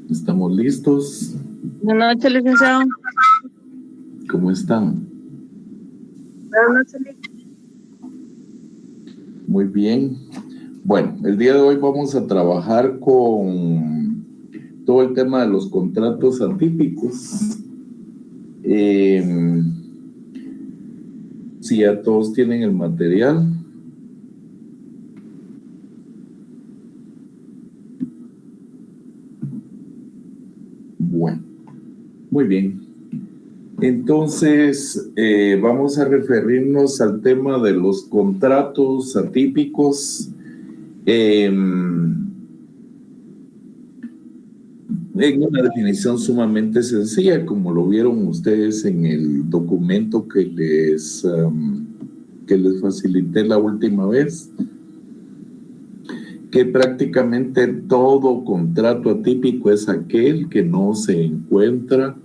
¿Estamos listos? Buenas noches, licenciado. ¿Cómo están? Buenas noches. Muy bien. Bueno, el día de hoy vamos a trabajar con todo el tema de los contratos atípicos. Si ya todos tienen el material. Bueno, muy bien. Entonces, vamos a referirnos al tema de los contratos atípicos. En una definición sumamente sencilla, como lo vieron ustedes en el documento que les facilité la última vez, que prácticamente todo contrato atípico es aquel que no se encuentra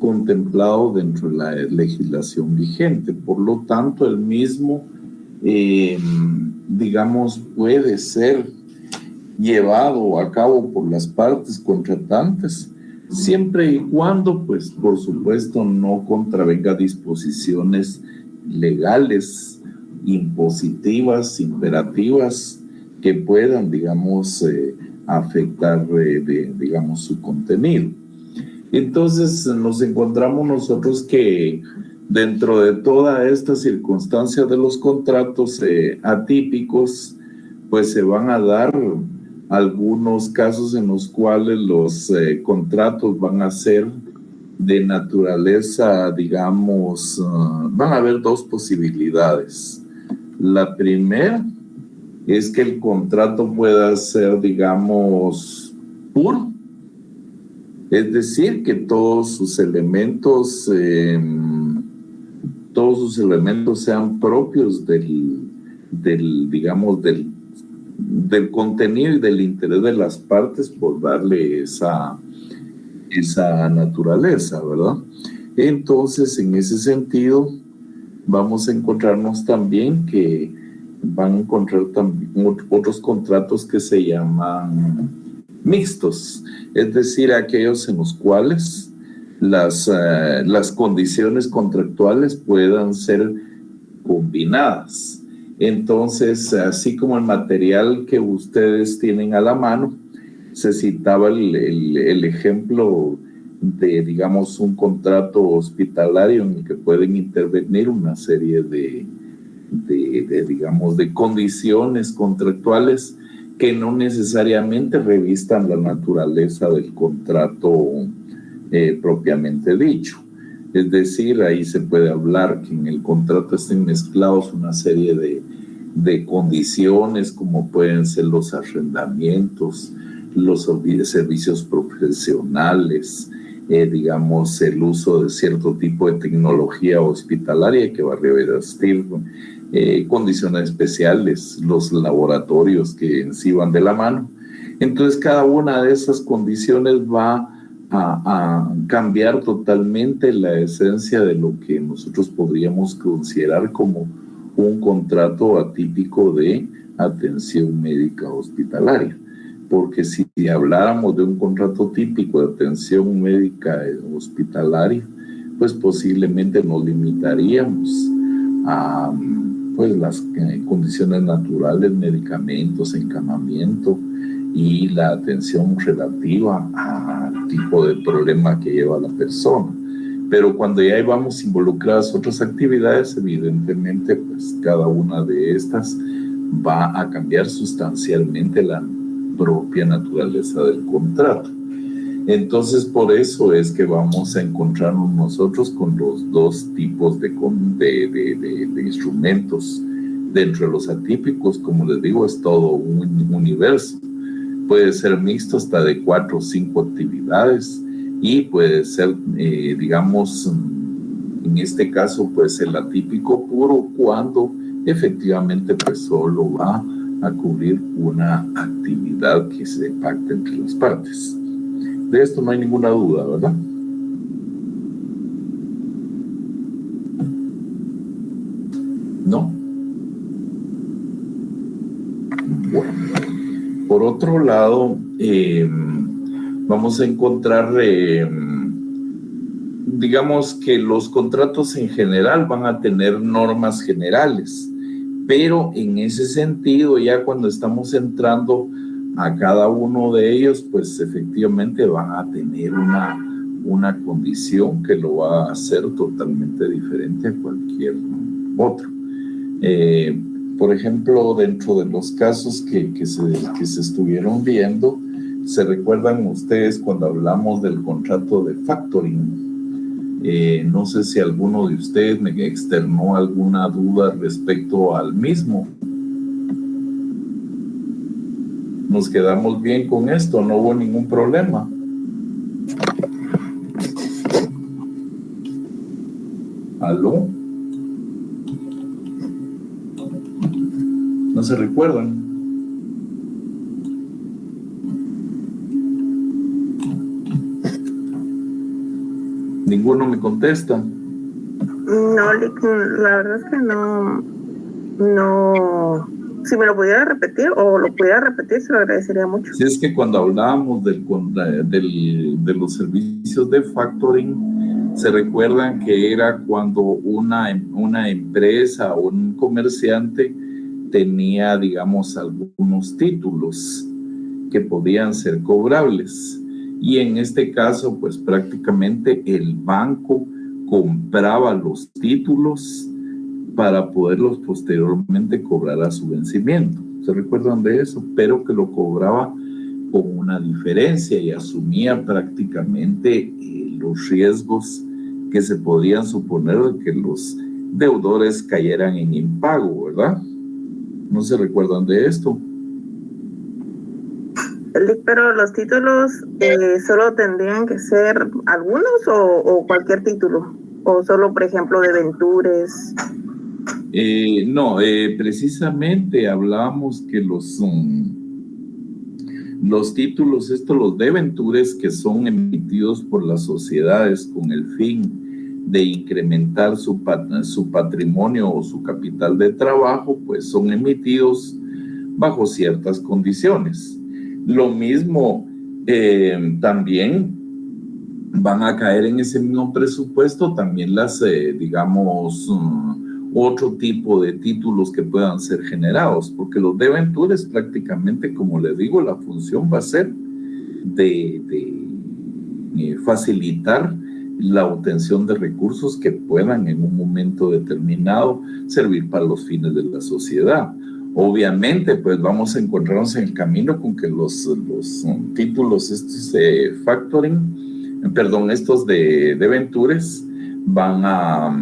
contemplado dentro de la legislación vigente. Por lo tanto, el mismo, digamos, puede ser llevado a cabo por las partes contratantes, siempre y cuando, pues, por supuesto, no contravenga disposiciones legales, impositivas, imperativas, que puedan, digamos, afectar, digamos, su contenido. Entonces, nos encontramos nosotros que dentro de toda esta circunstancia de los contratos atípicos, pues se van a dar algunos casos en los cuales los contratos van a ser de naturaleza, digamos, van a haber dos posibilidades. La primera es que el contrato pueda ser, digamos, puro, es decir, que todos sus elementos sean propios digamos, del contenido y del interés de las partes por darle esa naturaleza, ¿verdad? Entonces, en ese sentido, vamos a encontrarnos también que van a encontrar también otros contratos que se llaman mixtos, es decir, aquellos en los cuales las condiciones contractuales puedan ser combinadas. Entonces, así como el material que ustedes tienen a la mano, se citaba el ejemplo de, digamos, un contrato hospitalario en el que pueden intervenir una serie digamos, de condiciones contractuales que no necesariamente revistan la naturaleza del contrato propiamente dicho. Es decir, ahí se puede hablar que en el contrato estén mezclados una serie de condiciones como pueden ser los arrendamientos, los servicios profesionales, digamos, el uso de cierto tipo de tecnología hospitalaria que va a revestir condiciones especiales, los laboratorios que en sí van de la mano. Entonces, cada una de esas condiciones va a cambiar totalmente la esencia de lo que nosotros podríamos considerar como un contrato atípico de atención médica hospitalaria. Porque si habláramos de un contrato típico de atención médica hospitalaria, pues posiblemente nos limitaríamos a pues las condiciones naturales, medicamentos, encamamiento y la atención relativa al tipo de problema que lleva la persona. Pero cuando ya vamos involucradas otras actividades, evidentemente, pues cada una de estas va a cambiar sustancialmente la propia naturaleza del contrato. Entonces, por eso es que vamos a encontrarnos nosotros con los dos tipos de instrumentos. Dentro de los atípicos, como les digo, es todo un universo. Puede ser mixto hasta de 4 o 5 actividades y puede ser, digamos, en este caso, pues el atípico puro cuando efectivamente pues solo va a cubrir una actividad que se pacta entre las partes. De esto no hay ninguna duda, ¿verdad? ¿No? Bueno. Por otro lado, vamos a encontrar, digamos que los contratos en general van a tener normas generales, pero en ese sentido, ya cuando estamos entrando a cada uno de ellos, pues efectivamente van a tener una condición que lo va a hacer totalmente diferente a cualquier otro. Por ejemplo, dentro de los casos que se estuvieron viendo, ¿se recuerdan ustedes cuando hablamos del contrato de factoring? No sé si alguno de ustedes me externó alguna duda respecto al mismo. Nos quedamos bien con esto, no hubo ningún problema. ¿Aló? ¿No se recuerdan? Ninguno me contesta. No, la verdad es que no. Si me lo pudiera repetir o lo pudiera repetir, se lo agradecería mucho. Si es que cuando hablábamos de los servicios de factoring, se recuerdan que era cuando una empresa o un comerciante tenía, digamos, algunos títulos que podían ser cobrables. Y en este caso, pues prácticamente el banco compraba los títulos para poderlos posteriormente cobrar a su vencimiento. ¿Se recuerdan de eso? Pero que lo cobraba con una diferencia y asumía prácticamente los riesgos que se podían suponer de que los deudores cayeran en impago, ¿verdad? ¿No se recuerdan de esto? Pero los títulos solo tendrían que ser algunos o cualquier título, o solo, por ejemplo, de Ventures. No, precisamente hablábamos que los títulos, los debentures que son emitidos por las sociedades con el fin de incrementar su patrimonio o su capital de trabajo, pues son emitidos bajo ciertas condiciones. Lo mismo también van a caer en ese mismo presupuesto también las, digamos, otro tipo de títulos que puedan ser generados, porque los debentures prácticamente, como les digo, la función va a ser de facilitar la obtención de recursos que puedan en un momento determinado servir para los fines de la sociedad. Obviamente, pues vamos a encontrarnos en el camino con que los títulos, estos de factoring, perdón, estos de debentures, van a,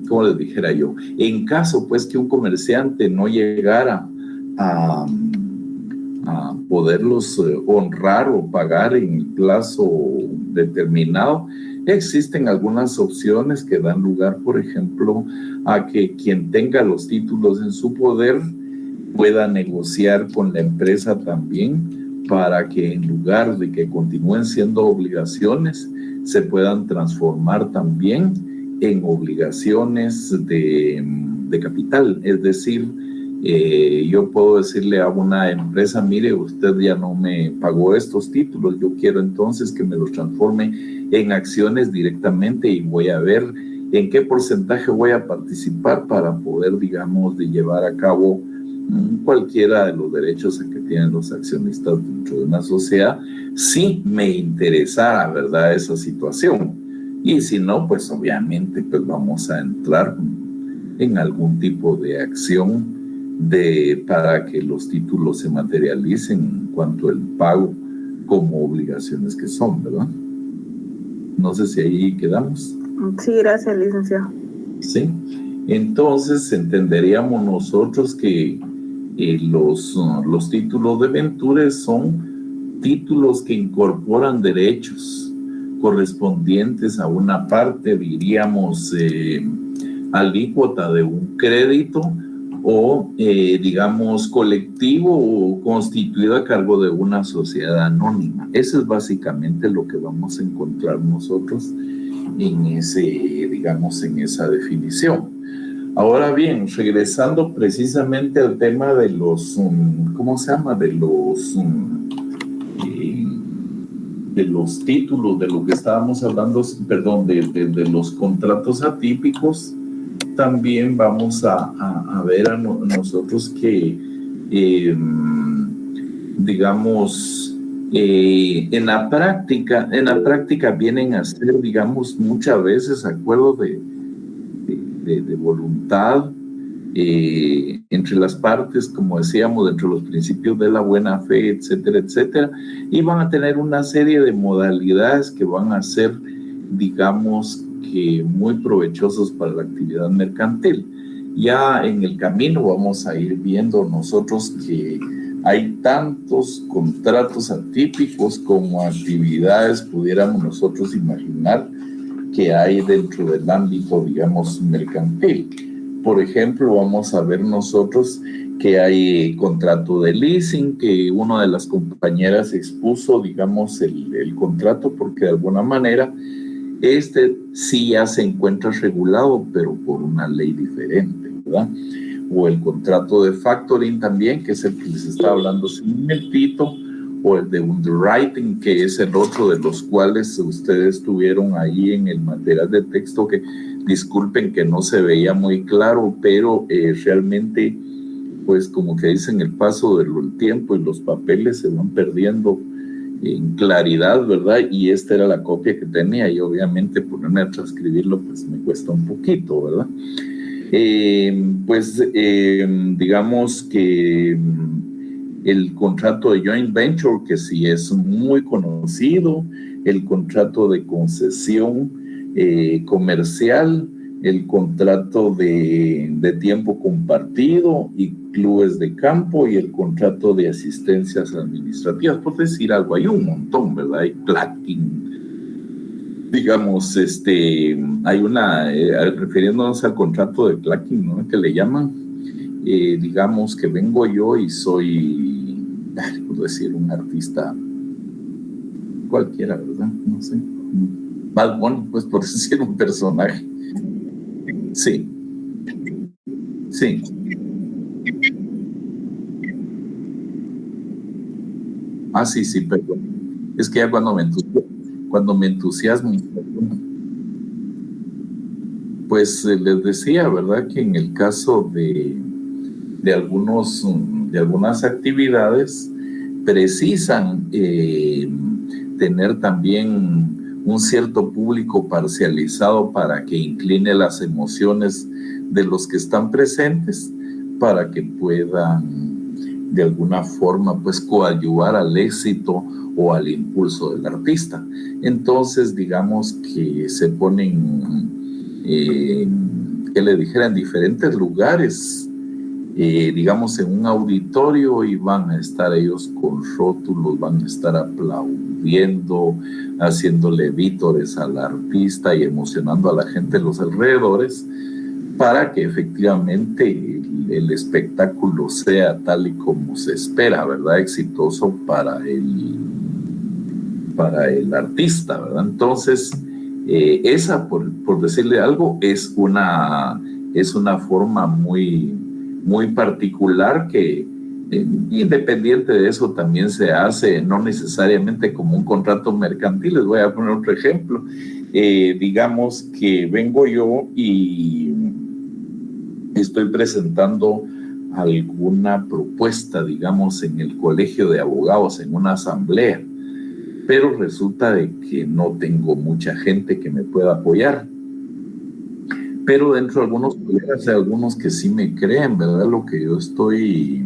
como les dijera yo, en caso pues que un comerciante no llegara a poderlos honrar o pagar en el plazo determinado, existen algunas opciones que dan lugar, por ejemplo, a que quien tenga los títulos en su poder pueda negociar con la empresa también para que en lugar de que continúen siendo obligaciones, se puedan transformar también en obligaciones de capital. Es decir, yo puedo decirle a una empresa, mire, usted ya no me pagó estos títulos, yo quiero entonces que me los transforme en acciones directamente y voy a ver en qué porcentaje voy a participar para poder, digamos, de llevar a cabo cualquiera de los derechos que tienen los accionistas dentro de una sociedad, si me interesara, ¿verdad?, esa situación. Y si no, pues obviamente pues vamos a entrar en algún tipo de acción para que los títulos se materialicen en cuanto al pago como obligaciones que son, ¿verdad? No sé si ahí quedamos. Sí, gracias, licenciado. Sí, entonces entenderíamos nosotros que los títulos de ventures son títulos que incorporan derechos correspondientes a una parte, diríamos, alícuota de un crédito o, digamos, colectivo o constituido a cargo de una sociedad anónima. Eso es básicamente lo que vamos a encontrar nosotros en en esa definición. Ahora bien, regresando precisamente al tema de los, ¿cómo se llama? De los los títulos, de lo que estábamos hablando, perdón, de los contratos atípicos, también vamos a ver a nosotros que, digamos, en la práctica vienen a ser, digamos, muchas veces acuerdos de voluntad entre las partes, como decíamos, dentro de los principios de la buena fe, etcétera, etcétera, y van a tener una serie de modalidades que van a ser, digamos, que muy provechosos para la actividad mercantil. Ya en el camino vamos a ir viendo nosotros que hay tantos contratos atípicos como actividades pudiéramos nosotros imaginar que hay dentro del ámbito, digamos, mercantil. Por ejemplo, vamos a ver nosotros que hay contrato de leasing, que una de las compañeras expuso, digamos, el contrato, porque de alguna manera sí ya se encuentra regulado, pero por una ley diferente, ¿verdad? O el contrato de factoring también, que es el que les estaba hablando hace un momentito, o el de underwriting, que es el otro de los cuales ustedes tuvieron ahí en el material de texto, que disculpen que no se veía muy claro, pero realmente, pues como que dicen, el paso del tiempo y los papeles se van perdiendo en claridad, ¿verdad? Y esta era la copia que tenía y obviamente ponerme a transcribirlo pues me cuesta un poquito, ¿verdad? Digamos que el contrato de joint venture, que sí es muy conocido, el contrato de concesión comercial, el contrato de tiempo compartido y clubes de campo y el contrato de asistencias administrativas, por decir algo. Hay un montón, ¿verdad? Hay clacking, digamos, hay una, refiriéndonos al contrato de clacking, ¿no? Que le llaman, digamos que vengo yo y soy, por decir, un artista cualquiera, ¿verdad? No sé, Bad Bunny, pues por decir un personaje. Sí, sí. Ah, sí, sí, perdón. Es que ya cuando me entusiasmo, pues les decía, ¿verdad? Que en el caso de algunas actividades precisan tener también un cierto público parcializado para que incline las emociones de los que están presentes, para que puedan de alguna forma pues coadyuvar al éxito o al impulso del artista. Entonces digamos que se ponen que le dijera en diferentes lugares, digamos en un auditorio, y van a estar ellos con rótulos, van a estar aplaudiendo, haciéndole vítores al artista y emocionando a la gente de los alrededores para que efectivamente el espectáculo sea tal y como se espera, ¿verdad? Exitoso para el artista, ¿verdad? Entonces, esa, por decirle algo, es una forma muy, muy particular que, independiente de eso, también se hace, no necesariamente como un contrato mercantil. Les voy a poner otro ejemplo. Digamos que vengo yo y estoy presentando alguna propuesta, digamos, en el colegio de abogados, en una asamblea, pero resulta de que no tengo mucha gente que me pueda apoyar. Pero dentro de algunos colegas hay algunos que sí me creen, ¿verdad? Lo que yo estoy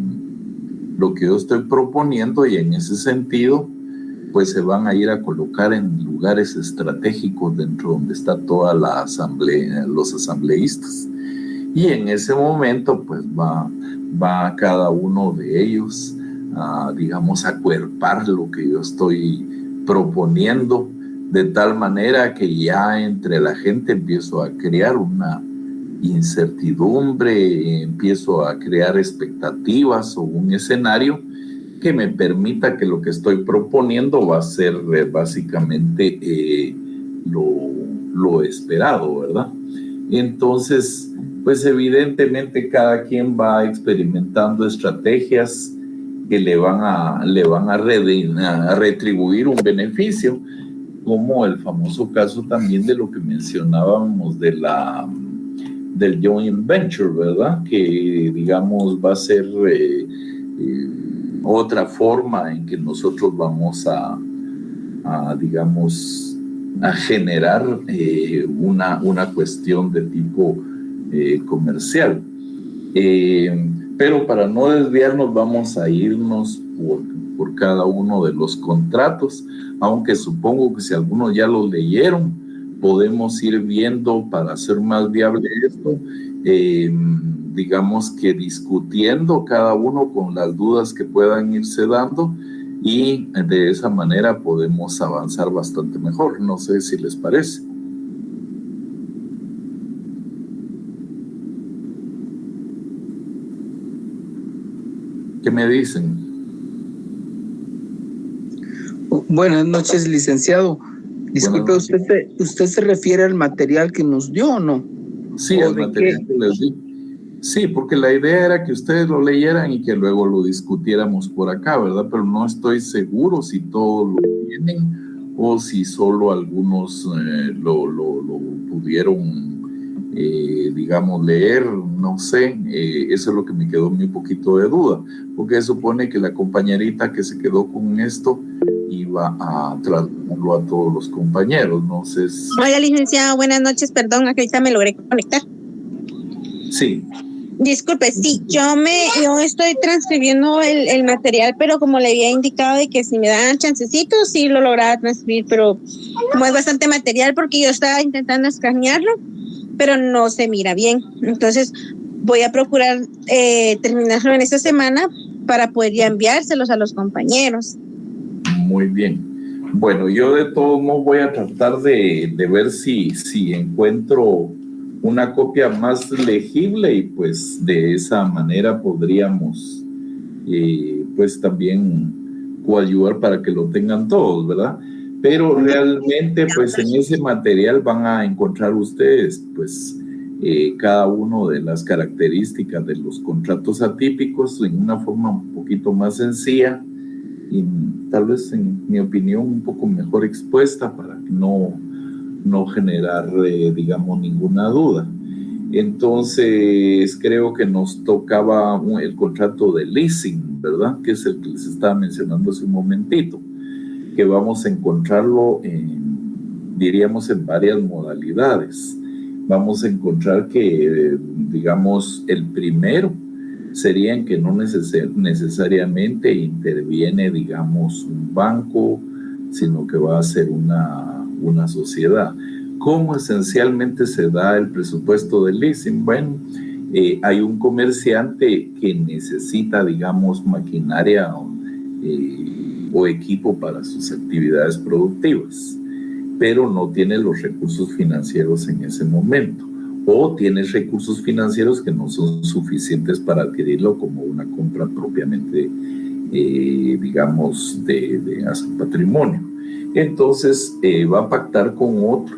proponiendo, y en ese sentido, pues se van a ir a colocar en lugares estratégicos dentro donde está toda la asamblea, los asambleístas. Y en ese momento, pues va cada uno de ellos a, digamos, acuerpar lo que yo estoy proponiendo, de tal manera que ya entre la gente empiezo a crear una incertidumbre, empiezo a crear expectativas o un escenario que me permita que lo que estoy proponiendo va a ser básicamente lo esperado, ¿verdad? Entonces, pues evidentemente cada quien va experimentando estrategias que le van a retribuir un beneficio, como el famoso caso también de lo que mencionábamos del joint venture, ¿verdad? Que digamos va a ser otra forma en que nosotros vamos a digamos, a generar una cuestión de tipo comercial. Pero para no desviarnos, vamos a irnos por cada uno de los contratos, aunque supongo que si algunos ya los leyeron, podemos ir viendo para hacer más viable esto, digamos que discutiendo cada uno con las dudas que puedan irse dando, y de esa manera podemos avanzar bastante mejor. No sé si les parece. ¿Qué me dicen? Buenas noches, licenciado. Disculpe, ¿usted se refiere al material que nos dio o no? Sí, al material que les di. Sí, porque la idea era que ustedes lo leyeran y que luego lo discutiéramos por acá, ¿verdad? Pero no estoy seguro si todos lo tienen o si solo algunos lo pudieron, digamos, leer, no sé. Eso es lo que me quedó un poquito de duda, porque supone que la compañerita que se quedó con esto iba a trasladarlo a todos los compañeros, no sé si... Hola, licenciado, buenas noches, perdón, ahorita me logré conectar. Sí. Disculpe, sí, yo estoy transcribiendo el material, pero como le había indicado de que si me dan chancecitos, sí lo lograba transcribir, pero como es bastante material, porque yo estaba intentando escanearlo, pero no se mira bien. Entonces voy a procurar terminarlo en esta semana para poder ya enviárselos a los compañeros. Muy bien. Bueno, yo de todos modos voy a tratar de ver si encuentro una copia más legible, y pues de esa manera podríamos pues también coadyuvar para que lo tengan todos, ¿verdad? Pero realmente pues en ese material van a encontrar ustedes pues cada uno de las características de los contratos atípicos en una forma un poquito más sencilla y tal vez, en mi opinión, un poco mejor expuesta para no generar, digamos, ninguna duda. Entonces, creo que nos tocaba el contrato de leasing, ¿verdad? Que es el que les estaba mencionando hace un momentito, que vamos a encontrarlo, diríamos, en varias modalidades. Vamos a encontrar que, digamos, el primero sería en que no necesariamente interviene, digamos, un banco, sino que va a ser una sociedad. ¿Cómo esencialmente se da el presupuesto del leasing? Bueno, hay un comerciante que necesita, digamos, maquinaria o equipo para sus actividades productivas, pero no tiene los recursos financieros en ese momento, o tiene recursos financieros que no son suficientes para adquirirlo como una compra propiamente, digamos, de a su patrimonio. Entonces va a pactar con otro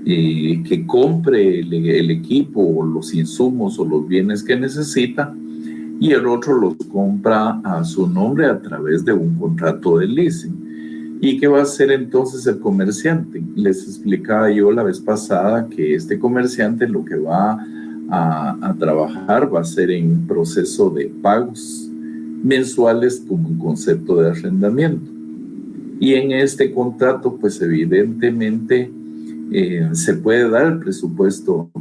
que compre el equipo o los insumos o los bienes que necesita, y el otro los compra a su nombre a través de un contrato de leasing. ¿Y qué va a hacer entonces el comerciante? Les explicaba yo la vez pasada que este comerciante lo que va a trabajar va a ser en un proceso de pagos mensuales como un concepto de arrendamiento. Y en este contrato, pues evidentemente se puede dar el presupuesto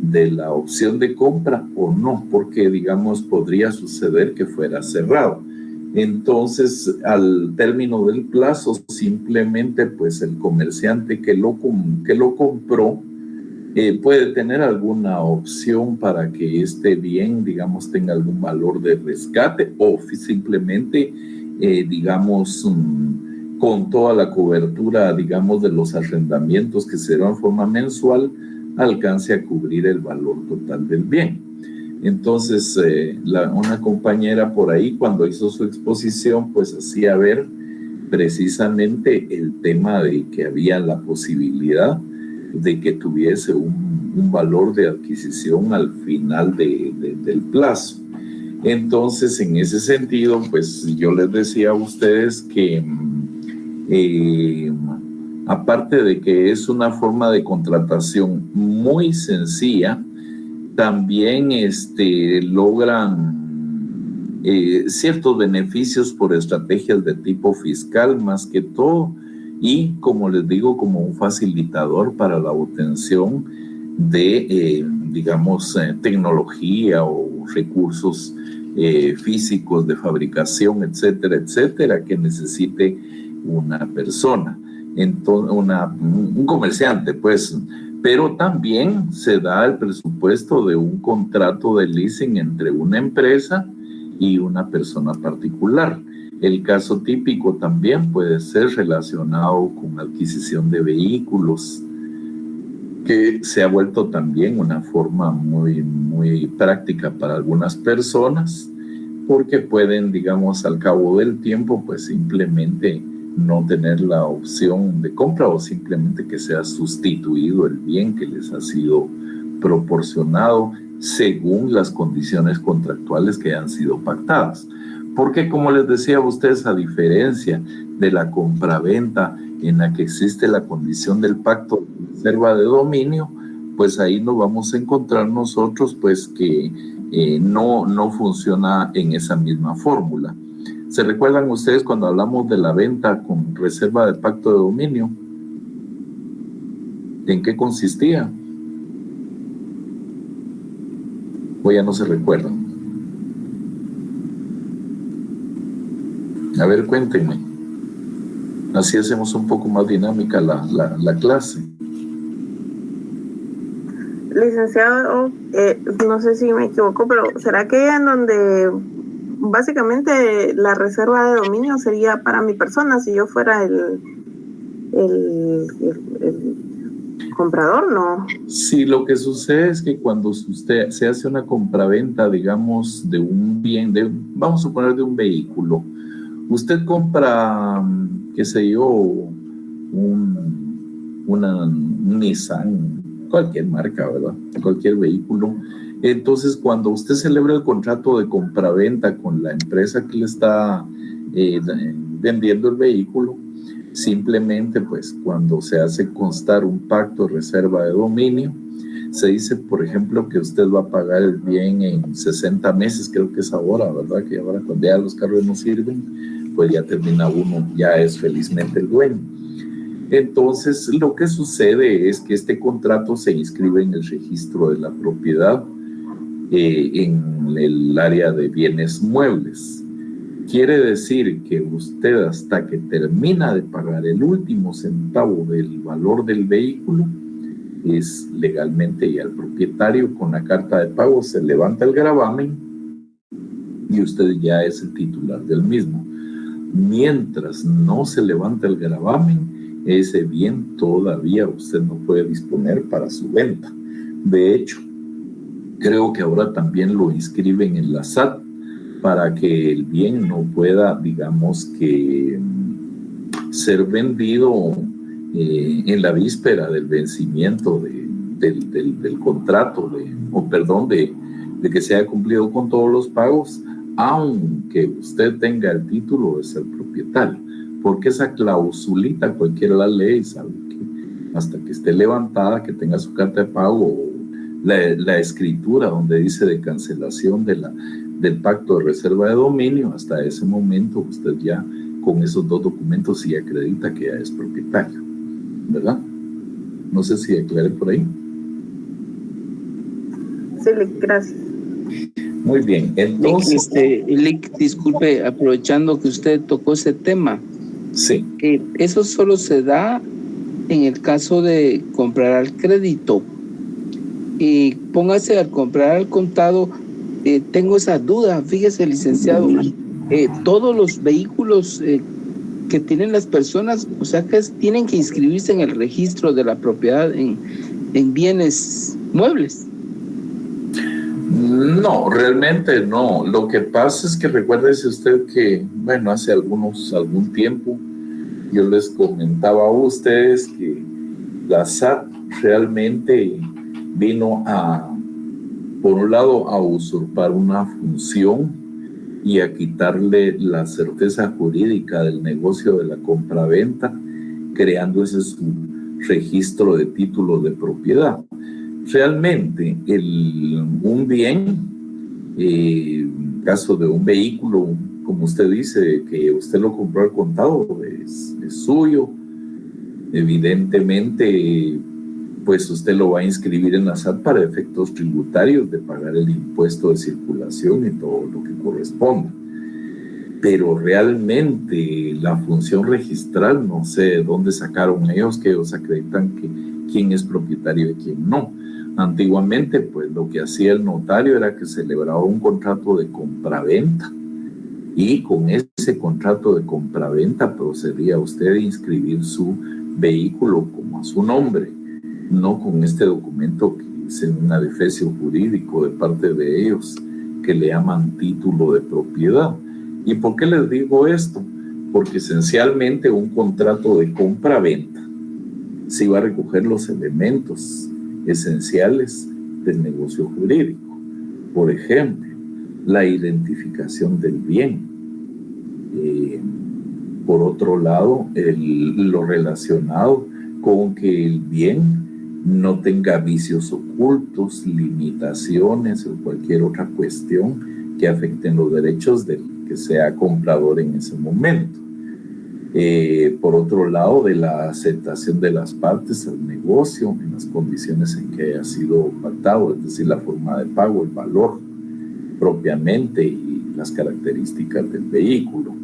de la opción de compra o no, porque digamos podría suceder que fuera cerrado. Entonces, al término del plazo, simplemente pues el comerciante que lo compró puede tener alguna opción para que este bien, digamos, tenga algún valor de rescate, o simplemente, digamos, con toda la cobertura, digamos, de los arrendamientos que serán en forma mensual, alcance a cubrir el valor total del bien. Entonces, una compañera por ahí, cuando hizo su exposición, pues hacía ver precisamente el tema de que había la posibilidad de que tuviese un valor de adquisición al final del plazo. Entonces, en ese sentido, pues yo les decía a ustedes que aparte de que es una forma de contratación muy sencilla, también logran ciertos beneficios por estrategias de tipo fiscal más que todo, y como les digo, como un facilitador para la obtención de, tecnología o recursos físicos de fabricación, etcétera, etcétera, que necesite una persona, entonces un comerciante, pues. Pero también se da el presupuesto de un contrato de leasing entre una empresa y una persona particular. El caso típico también puede ser relacionado con adquisición de vehículos, que se ha vuelto también una forma muy, muy práctica para algunas personas, porque pueden, digamos, al cabo del tiempo, pues simplemente no tener la opción de compra o simplemente que sea sustituido el bien que les ha sido proporcionado según las condiciones contractuales que han sido pactadas. Porque, como les decía a ustedes, a diferencia de la compraventa en la que existe la condición del pacto de reserva de dominio, pues ahí nos vamos a encontrar nosotros pues que no funciona en esa misma fórmula. ¿Se recuerdan ustedes cuando hablamos de la venta con reserva de pacto de dominio? ¿En qué consistía? O ya no se recuerdan. A ver, cuéntenme. Así hacemos un poco más dinámica la clase. Licenciado, no sé si me equivoco, pero ¿será que en donde básicamente la reserva de dominio sería para mi persona si yo fuera el comprador, no? Sí, lo que sucede es que cuando usted se hace una compraventa, digamos, de un bien, vamos a suponer de un vehículo, usted compra, qué sé yo, un Nissan, cualquier marca, ¿verdad? Cualquier vehículo. Entonces, cuando usted celebra el contrato de compraventa con la empresa que le está vendiendo el vehículo, simplemente, pues, cuando se hace constar un pacto de reserva de dominio, se dice, por ejemplo, que usted va a pagar el bien en 60 meses, creo que es ahora, ¿verdad? Que ahora cuando ya los carros no sirven, pues ya termina uno, ya es felizmente el dueño. Entonces, lo que sucede es que este contrato se inscribe en el registro de la propiedad en el área de bienes muebles. Quiere decir que usted, hasta que termina de pagar el último centavo del valor del vehículo, es legalmente ya el propietario. Con la carta de pago se levanta el gravamen y usted ya es el titular del mismo. Mientras no se levanta el gravamen, ese bien todavía usted no puede disponer para su venta. De hecho, creo que ahora también lo inscriben en la SAT para que el bien no pueda, digamos, que ser vendido en la víspera del vencimiento del contrato, de que se haya cumplido con todos los pagos, aunque usted tenga el título de ser propietario. Porque esa clausulita, cualquiera la ley, sabe que hasta que esté levantada, que tenga su carta de pago, la escritura donde dice de cancelación del pacto de reserva de dominio, hasta ese momento usted ya con esos dos documentos sí acredita que ya es propietario, ¿verdad? No sé si aclaré por ahí. Sí, gracias. Muy bien, entonces... Lick, disculpe, aprovechando que usted tocó ese tema. Sí. Eso solo se da en el caso de comprar al crédito. Y póngase al comprar al contado, tengo esa duda, fíjese, licenciado, todos los vehículos que tienen las personas, o sea que tienen que inscribirse en el registro de la propiedad en bienes muebles. No, realmente no. Lo que pasa es que recuérdese usted que, bueno, hace algún tiempo yo les comentaba a ustedes que la SAT realmente vino a Por un lado, a usurpar una función y a quitarle la certeza jurídica del negocio de la compraventa, creando ese registro de títulos de propiedad. Realmente, un bien, en caso de un vehículo, como usted dice, que usted lo compró al contado, es suyo. Evidentemente, pues usted lo va a inscribir en la SAT para efectos tributarios de pagar el impuesto de circulación y todo lo que corresponda. Pero realmente la función registral, no sé de dónde sacaron ellos, que ellos acreditan que quién es propietario y quién no. Antiguamente, pues lo que hacía el notario era que celebraba un contrato de compraventa y con ese contrato de compraventa procedía usted a inscribir su vehículo como a su nombre, no con este documento que es un adefesio jurídico de parte de ellos que le llaman título de propiedad. ¿Y por qué les digo esto? Porque esencialmente un contrato de compra-venta sí va a recoger los elementos esenciales del negocio jurídico. Por ejemplo, la identificación del bien. Por otro lado, lo relacionado con que el bien no tenga vicios ocultos, limitaciones o cualquier otra cuestión que afecten los derechos del que sea comprador en ese momento. Por otro lado, de la aceptación de las partes al negocio en las condiciones en que haya sido pactado, es decir, la forma de pago, el valor propiamente y las características del vehículo.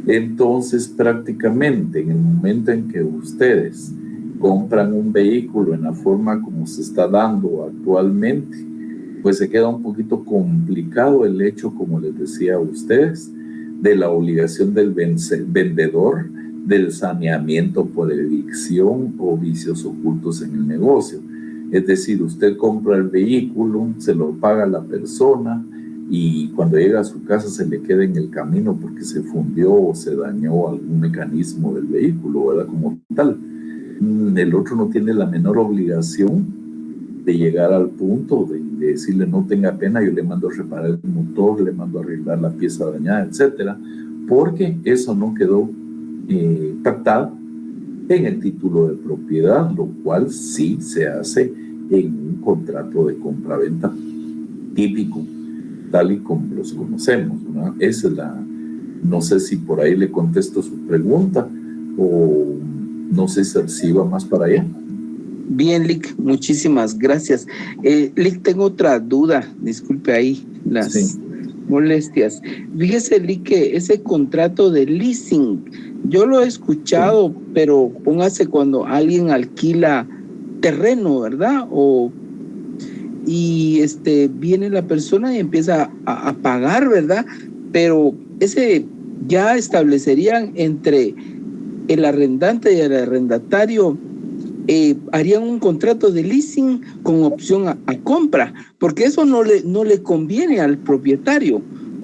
Entonces, prácticamente en el momento en que ustedes compran un vehículo en la forma como se está dando actualmente, pues se queda un poquito complicado el hecho, como les decía a ustedes, de la obligación del vendedor del saneamiento por evicción o vicios ocultos en el negocio. Es decir, usted compra el vehículo, se lo paga la persona y cuando llega a su casa se le queda en el camino porque se fundió o se dañó algún mecanismo del vehículo, ¿verdad? Como tal. El otro no tiene la menor obligación de llegar al punto de decirle no tenga pena, yo le mando a reparar el motor, le mando a arreglar la pieza dañada, etcétera, porque eso no quedó pactado en el título de propiedad, lo cual sí se hace en un contrato de compraventa típico, tal y como los conocemos, ¿no? Esa es no sé si por ahí le contesto su pregunta o no sé si va más para allá. Bien, Lic, muchísimas gracias. Lic, tengo otra duda, disculpe ahí las molestias. Fíjese, Lic, que ese contrato de leasing, yo lo he escuchado, pero póngase cuando alguien alquila terreno, ¿verdad? Y viene la persona y empieza a pagar, ¿verdad? Pero ese ya establecerían entre el arrendante y el arrendatario, harían un contrato de leasing con opción a compra, porque eso no le conviene al propietario,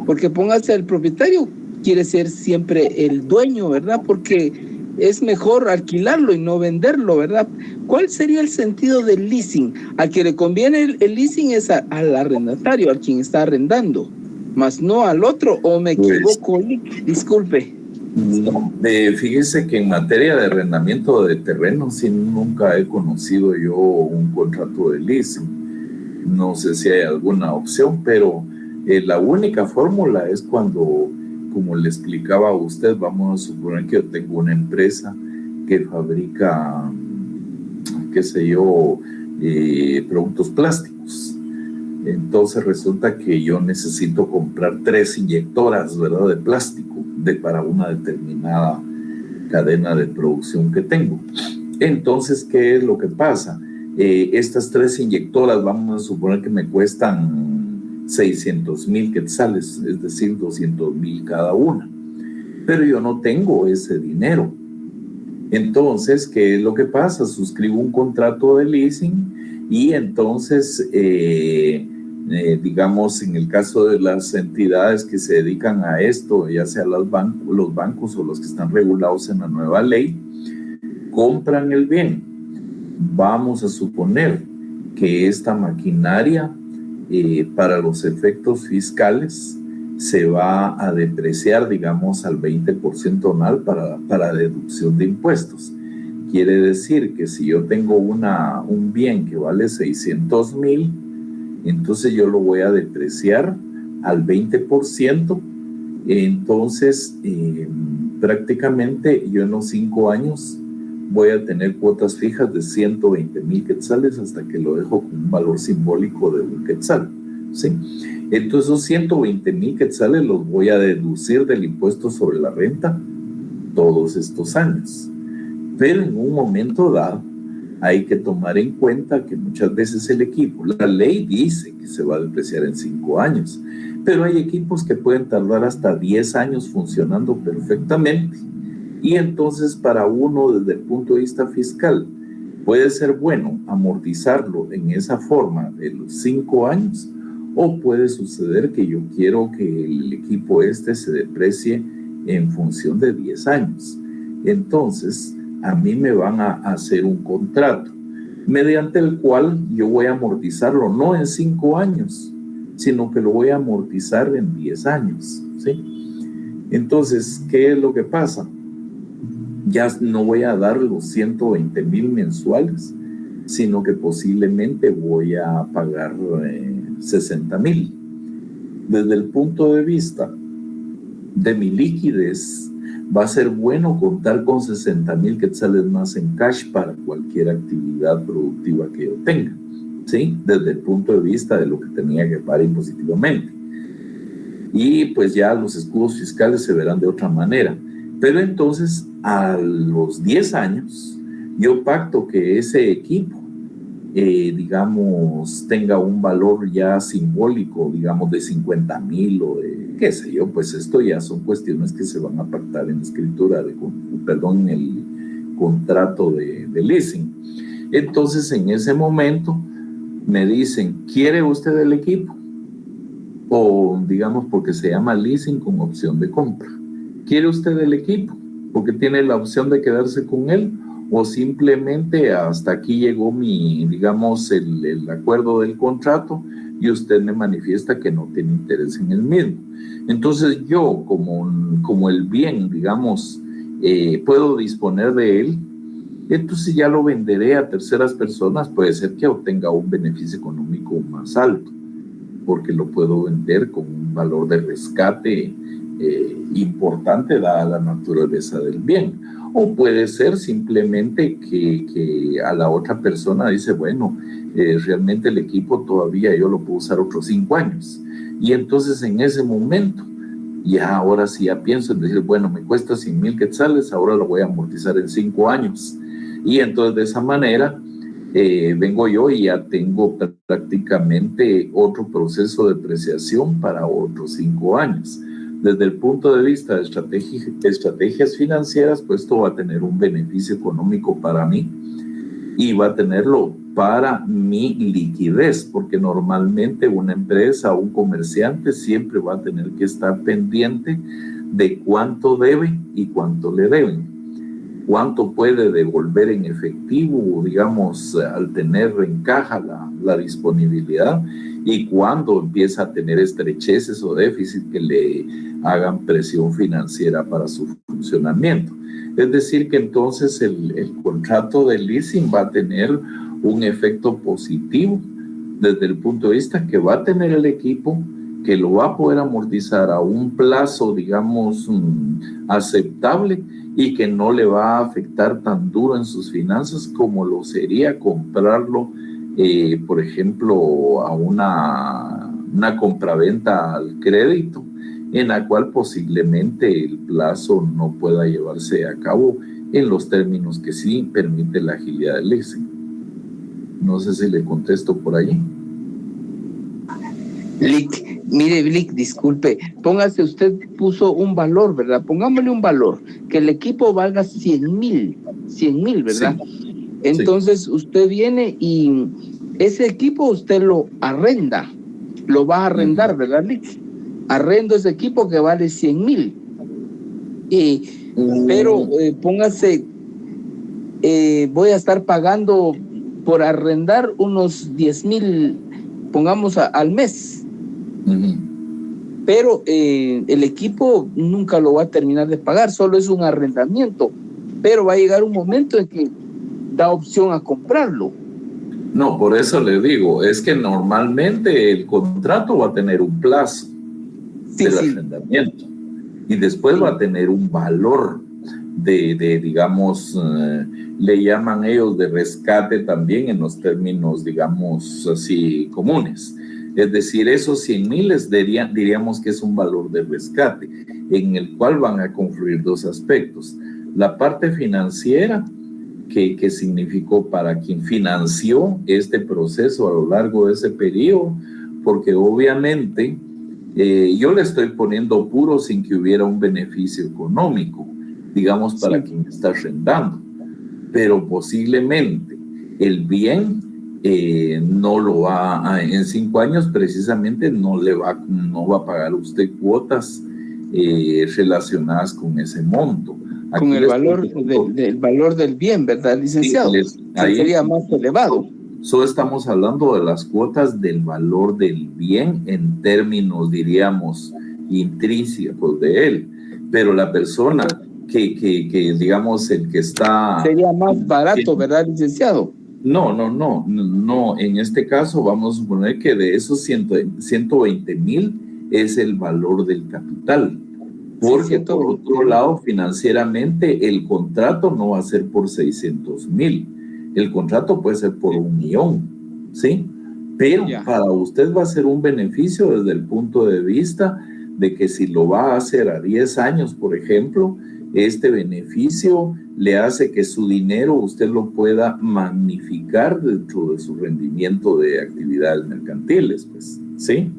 porque póngase, el propietario quiere ser siempre el dueño, ¿verdad? Porque es mejor alquilarlo y no venderlo, ¿verdad? ¿Cuál sería el sentido del leasing? Al que le conviene el leasing es al arrendatario, a quien está arrendando, más no al otro, ¿o me equivoco? Disculpe. No, fíjese que en materia de arrendamiento de terrenos sí nunca he conocido yo un contrato de leasing. No sé si hay alguna opción, pero la única fórmula es cuando, como le explicaba a usted, vamos a suponer que yo tengo una empresa que fabrica, qué sé yo, productos plásticos. Entonces resulta que yo necesito comprar 3 inyectoras, ¿verdad?, de plástico para una determinada cadena de producción que tengo. Entonces, ¿qué es lo que pasa? Estas 3 inyectoras, vamos a suponer que me cuestan 600,000 quetzales, es decir, 200,000 cada una. Pero yo no tengo ese dinero. Entonces, ¿qué es lo que pasa? Suscribo un contrato de leasing y entonces, digamos, en el caso de las entidades que se dedican a esto, ya sea los bancos o los que están regulados en la nueva ley, compran el bien. Vamos a suponer que esta maquinaria para los efectos fiscales se va a depreciar, digamos, al 20% anual para deducción de impuestos. Quiere decir que si yo tengo un bien que vale 600,000, entonces yo lo voy a depreciar al 20%. Entonces, prácticamente yo en los 5 años voy a tener cuotas fijas de 120,000 quetzales hasta que lo dejo con un valor simbólico de 1 quetzal, ¿sí? Entonces esos 120,000 quetzales los voy a deducir del impuesto sobre la renta todos estos años. Pero en un momento dado hay que tomar en cuenta que muchas veces el equipo, la ley dice que se va a depreciar en 5 años, pero hay equipos que pueden tardar hasta 10 años funcionando perfectamente. Y entonces para uno desde el punto de vista fiscal puede ser bueno amortizarlo en esa forma de los 5 años, o puede suceder que yo quiero que el equipo se deprecie en función de 10 años. Entonces a mí me van a hacer un contrato mediante el cual yo voy a amortizarlo no en 5 años, sino que lo voy a amortizar en 10 años, ¿sí? Entonces, ¿qué es lo que pasa? Ya no voy a dar los 120,000 mensuales, sino que posiblemente voy a pagar 60,000. Desde el punto de vista de mi liquidez, va a ser bueno contar con 60,000 quetzales más en cash para cualquier actividad productiva que yo tenga, ¿sí? Desde el punto de vista de lo que tenía que pagar impositivamente. Y pues ya los escudos fiscales se verán de otra manera. Pero entonces, a los 10 años, yo pacto que ese equipo, digamos, tenga un valor ya simbólico, digamos, de 50,000 o de qué sé yo, pues esto ya son cuestiones que se van a pactar en la escritura, en el contrato de leasing. Entonces, en ese momento, me dicen, ¿quiere usted el equipo? O digamos, porque se llama leasing con opción de compra. ¿Quiere usted el equipo? Porque tiene la opción de quedarse con él, o simplemente hasta aquí llegó digamos, el acuerdo del contrato y usted me manifiesta que no tiene interés en el mismo. Entonces yo, como el bien, digamos, puedo disponer de él, entonces ya lo venderé a terceras personas, puede ser que obtenga un beneficio económico más alto, porque lo puedo vender con un valor de rescate importante dada la naturaleza del bien. O puede ser simplemente que a la otra persona dice, bueno, realmente el equipo todavía yo lo puedo usar otros 5 años. Y entonces en ese momento, ya ahora sí ya pienso en decir, bueno, me cuesta 100,000 quetzales, ahora lo voy a amortizar en 5 años. Y entonces de esa manera vengo yo y ya tengo prácticamente otro proceso de depreciación para otros 5 años. Desde el punto de vista de estrategias financieras, pues esto va a tener un beneficio económico para mí y va a tenerlo para mi liquidez, porque normalmente una empresa o un comerciante siempre va a tener que estar pendiente de cuánto debe y cuánto le deben, cuánto puede devolver en efectivo, digamos, al tener en caja la disponibilidad, y cuándo empieza a tener estrecheces o déficit que le hagan presión financiera para su funcionamiento. Es decir, que entonces el contrato de leasing va a tener un efecto positivo desde el punto de vista que va a tener el equipo, que lo va a poder amortizar a un plazo, digamos, aceptable, y que no le va a afectar tan duro en sus finanzas como lo sería comprarlo, por ejemplo, a una compraventa al crédito, en la cual posiblemente el plazo no pueda llevarse a cabo en los términos que sí permite la agilidad del leasing. No sé si le contesto por ahí. Blick, disculpe, póngase, usted puso un valor, ¿verdad? Pongámosle un valor, que el equipo valga 100,000, ¿verdad? Sí. Entonces usted viene y ese equipo usted lo arrenda, lo va a arrendar, ¿verdad, Blick? Arrendo ese equipo que vale 100,000. Pero póngase, voy a estar pagando por arrendar unos 10,000 pongamos al mes. Ujú. Pero el equipo nunca lo va a terminar de pagar, solo es un arrendamiento, pero va a llegar un momento en que da opción a comprarlo. No, por eso le digo, es que normalmente el contrato va a tener un plazo del arrendamiento y después va a tener un valor de digamos, le llaman ellos de rescate también en los términos, digamos, así comunes. Es decir, esos 100,000 diríamos que es un valor de rescate en el cual van a confluir dos aspectos. La parte financiera, que significó para quien financió este proceso a lo largo de ese periodo, porque obviamente yo le estoy poniendo puro sin que hubiera un beneficio económico, digamos, para quien está arrendando, pero posiblemente el bien no lo va a, en 5 años precisamente no va a pagar usted cuotas relacionadas con ese monto. Con el valor del valor del bien, ¿verdad, licenciado? Sí, ahí sería más elevado. Solo estamos hablando de las cuotas del valor del bien en términos, diríamos, intrínsecos de él. Pero la persona que digamos, el que está... Sería más barato, ¿verdad, licenciado? No. En este caso vamos a suponer que de esos 120,000 es el valor del capital. Porque por otro lado, financieramente, el contrato no va a ser por 600,000. El contrato puede ser por 1,000,000, ¿sí? Pero para usted va a ser un beneficio desde el punto de vista de que si lo va a hacer a 10 años, por ejemplo, este beneficio le hace que su dinero usted lo pueda magnificar dentro de su rendimiento de actividades mercantiles, pues, ¿sí?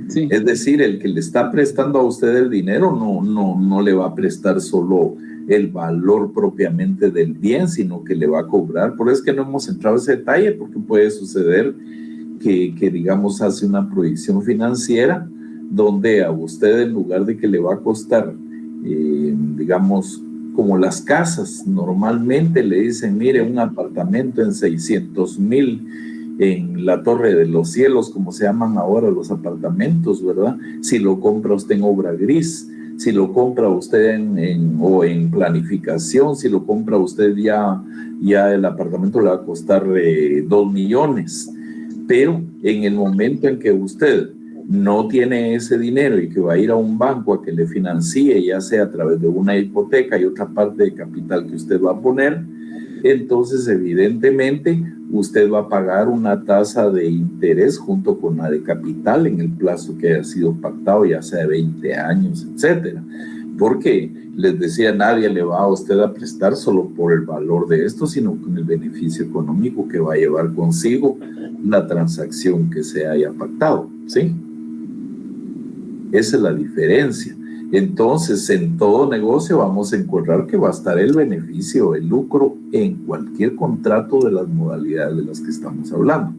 Sí. Es decir, el que le está prestando a usted el dinero no le va a prestar solo el valor propiamente del bien, sino que le va a cobrar. Por eso es que no hemos entrado a ese detalle, porque puede suceder que digamos, hace una proyección financiera donde a usted, en lugar de que le va a costar, digamos, como las casas, normalmente le dicen, mire, un apartamento en 600,000 en la Torre de los Cielos, como se llaman ahora los apartamentos, ¿verdad? Si lo compra usted en obra gris, si lo compra usted en planificación, si lo compra usted ya el apartamento le va a costar 2 millones. Pero en el momento en que usted no tiene ese dinero y que va a ir a un banco a que le financie, ya sea a través de una hipoteca y otra parte de capital que usted va a poner, entonces evidentemente usted va a pagar una tasa de interés junto con la de capital en el plazo que haya sido pactado, ya sea de 20 años, etcétera. Porque les decía, nadie le va a usted a prestar solo por el valor de esto, sino con el beneficio económico que va a llevar consigo la transacción que se haya pactado, ¿sí? Esa es la diferencia. Entonces, en todo negocio vamos a encontrar que va a estar el beneficio, el lucro en cualquier contrato de las modalidades de las que estamos hablando.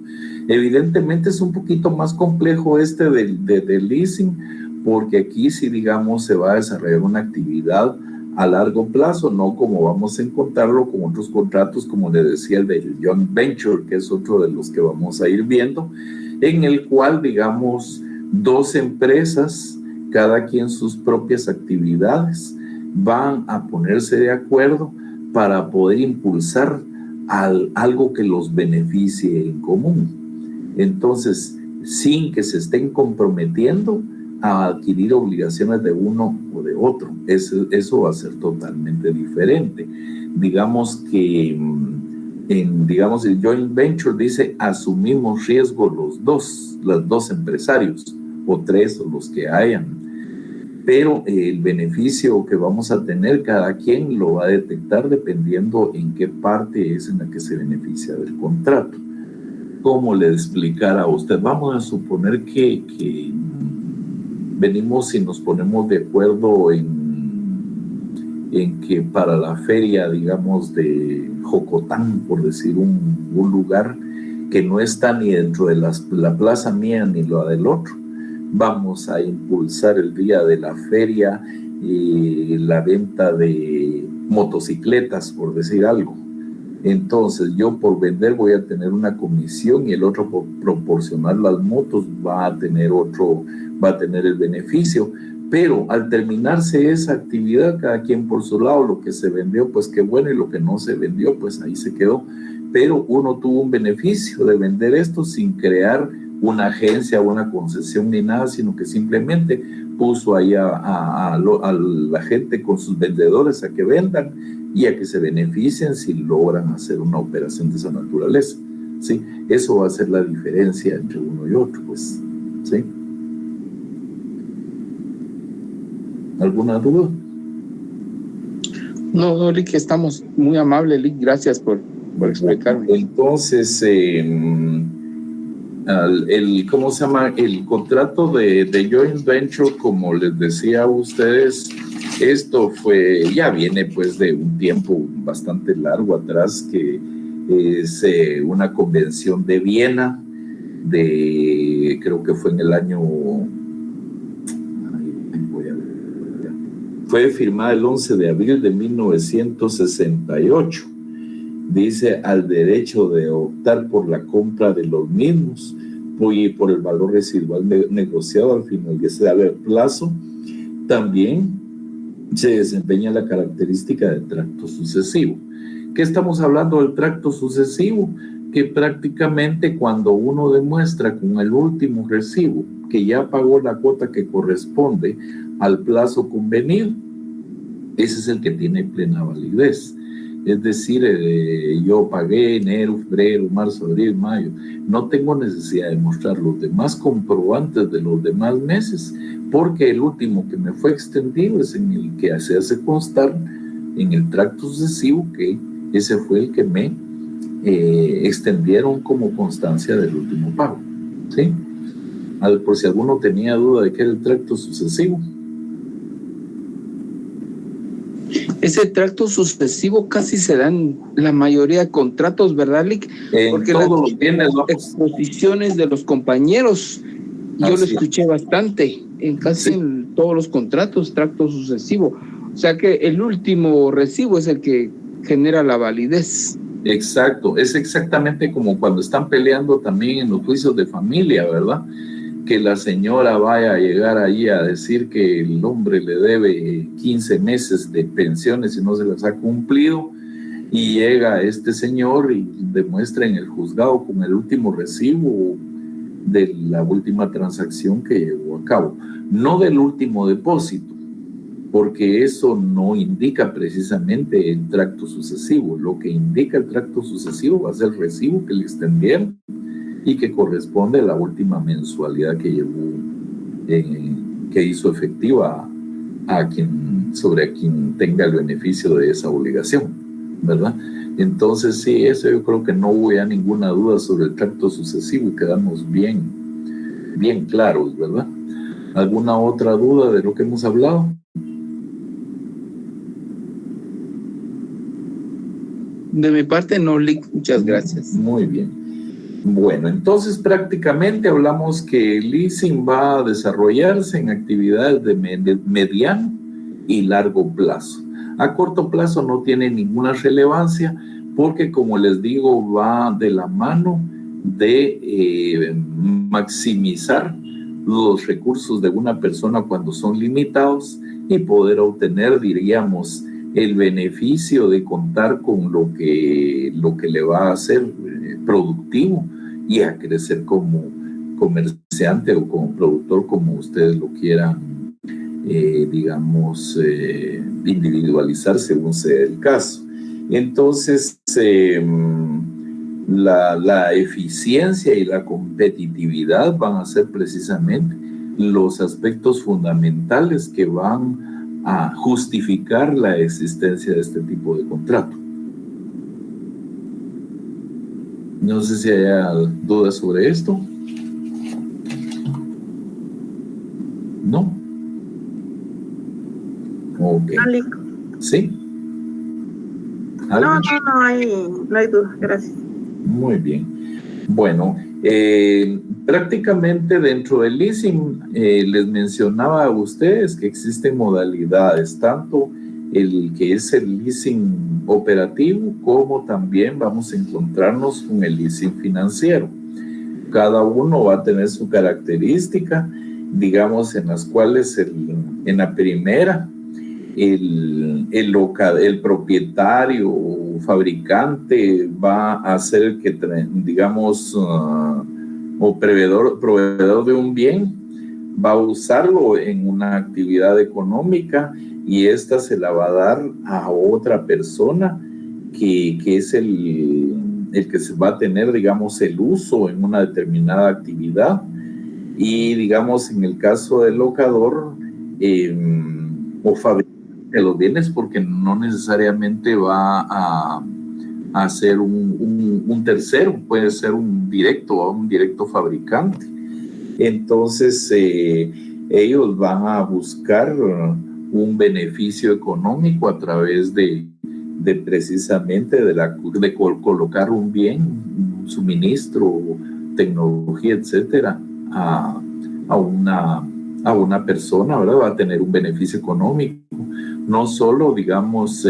Evidentemente es un poquito más complejo este del leasing, porque aquí sí, digamos, se va a desarrollar una actividad a largo plazo, no como vamos a encontrarlo con otros contratos, como le decía, el del joint venture, que es otro de los que vamos a ir viendo, en el cual, digamos, 2 empresas, cada quien sus propias actividades, van a ponerse de acuerdo para poder impulsar algo que los beneficie en común. Entonces, sin que se estén comprometiendo a adquirir obligaciones de uno o de otro. Eso va a ser totalmente diferente. Digamos que digamos, el joint venture dice asumimos riesgo los dos empresarios, o 3 o los que hayan, pero el beneficio que vamos a tener cada quien lo va a detectar dependiendo en qué parte es en la que se beneficia del contrato. ¿Cómo le explicara a usted? Vamos a suponer que venimos y nos ponemos de acuerdo en que para la feria, digamos, de Jocotán, por decir un lugar que no está ni dentro de la plaza mía ni la del otro, vamos a impulsar el día de la feria la venta de motocicletas, por decir algo. Entonces, yo por vender voy a tener una comisión y el otro por proporcionar las motos va a tener el beneficio. Pero al terminarse esa actividad, cada quien por su lado, lo que se vendió, pues qué bueno, y lo que no se vendió, pues ahí se quedó. Pero uno tuvo un beneficio de vender esto sin crear una agencia, una concesión ni nada, sino que simplemente puso ahí a la gente con sus vendedores a que vendan y a que se beneficien si logran hacer una operación de esa naturaleza, ¿sí? Eso va a ser la diferencia entre uno y otro, pues, ¿sí? ¿Alguna duda? No, Lick, estamos muy amables, Lick, gracias por explicarme. Entonces, ¿cómo se llama? El contrato de joint venture, como les decía a ustedes, esto ya viene pues de un tiempo bastante largo atrás, que es una convención de Viena, creo que fue en el año, fue firmada el 11 de abril de 1968. Dice al derecho de optar por la compra de los mismos y por el valor residual negociado al finalizar el plazo. También se desempeña la característica del tracto sucesivo. ¿Qué estamos hablando del tracto sucesivo? Que prácticamente cuando uno demuestra con el último recibo que ya pagó la cuota que corresponde al plazo convenido, ese es el que tiene plena validez. Es decir, yo pagué enero, febrero, marzo, abril, mayo. No tengo necesidad de mostrar los demás comprobantes de los demás meses, porque el último que me fue extendido es en el que se hace constar en el tracto sucesivo que ese fue el que me extendieron como constancia del último pago, ¿sí? Por si alguno tenía duda de qué era el tracto sucesivo. Ese tracto sucesivo casi se da en la mayoría de contratos, ¿verdad, Lick? Porque todos los bienes, exposiciones de los compañeros, yo lo escuché bastante, en casi en todos los contratos, tracto sucesivo. O sea que el último recibo es el que genera la validez. Exacto, es exactamente como cuando están peleando también en los juicios de familia, ¿verdad? Que la señora vaya a llegar ahí a decir que el hombre le debe 15 meses de pensiones y no se las ha cumplido, y llega este señor y demuestra en el juzgado con el último recibo de la última transacción que llevó a cabo, no del último depósito, porque eso no indica precisamente el tracto sucesivo. Lo que indica el tracto sucesivo va a ser el recibo que le extendieron y que corresponde a la última mensualidad que llevó, que hizo efectiva sobre a quien tenga el beneficio de esa obligación, ¿verdad? Entonces, sí, eso yo creo que no hubo ya ninguna duda sobre el tracto sucesivo y quedamos bien claros, ¿verdad? ¿Alguna otra duda de lo que hemos hablado? De mi parte, no, Lick, muchas gracias. Muy bien. Bueno, entonces prácticamente hablamos que el leasing va a desarrollarse en actividades de mediano y largo plazo. A corto plazo no tiene ninguna relevancia porque, como les digo, va de la mano de maximizar los recursos de una persona cuando son limitados y poder obtener, diríamos, el beneficio de contar con lo que le va a hacer productivo y a crecer como comerciante o como productor, como ustedes lo quieran, individualizar según sea el caso. Entonces, la eficiencia y la competitividad van a ser precisamente los aspectos fundamentales que van a justificar la existencia de este tipo de contrato. No sé si haya dudas sobre esto. ¿No? Ok. ¿Sí? No hay duda, gracias. Muy bien. Bueno, prácticamente dentro del leasing les mencionaba a ustedes que existen modalidades, tanto el que es el leasing operativo, como también vamos a encontrarnos con el leasing financiero. Cada uno va a tener su característica, digamos, en las cuales en la primera, el propietario o fabricante va a ser el que, digamos, o proveedor de un bien, va a usarlo en una actividad económica y esta se la va a dar a otra persona que es el que se va a tener, digamos, el uso en una determinada actividad. Y, digamos, en el caso del locador o fabricante de los bienes, porque no necesariamente va a ser un tercero, puede ser un directo fabricante. Entonces, ellos van a buscar un beneficio económico a través de precisamente de colocar un bien, un suministro, tecnología, etcétera, a una persona, ¿verdad? Va a tener un beneficio económico. No solo, digamos,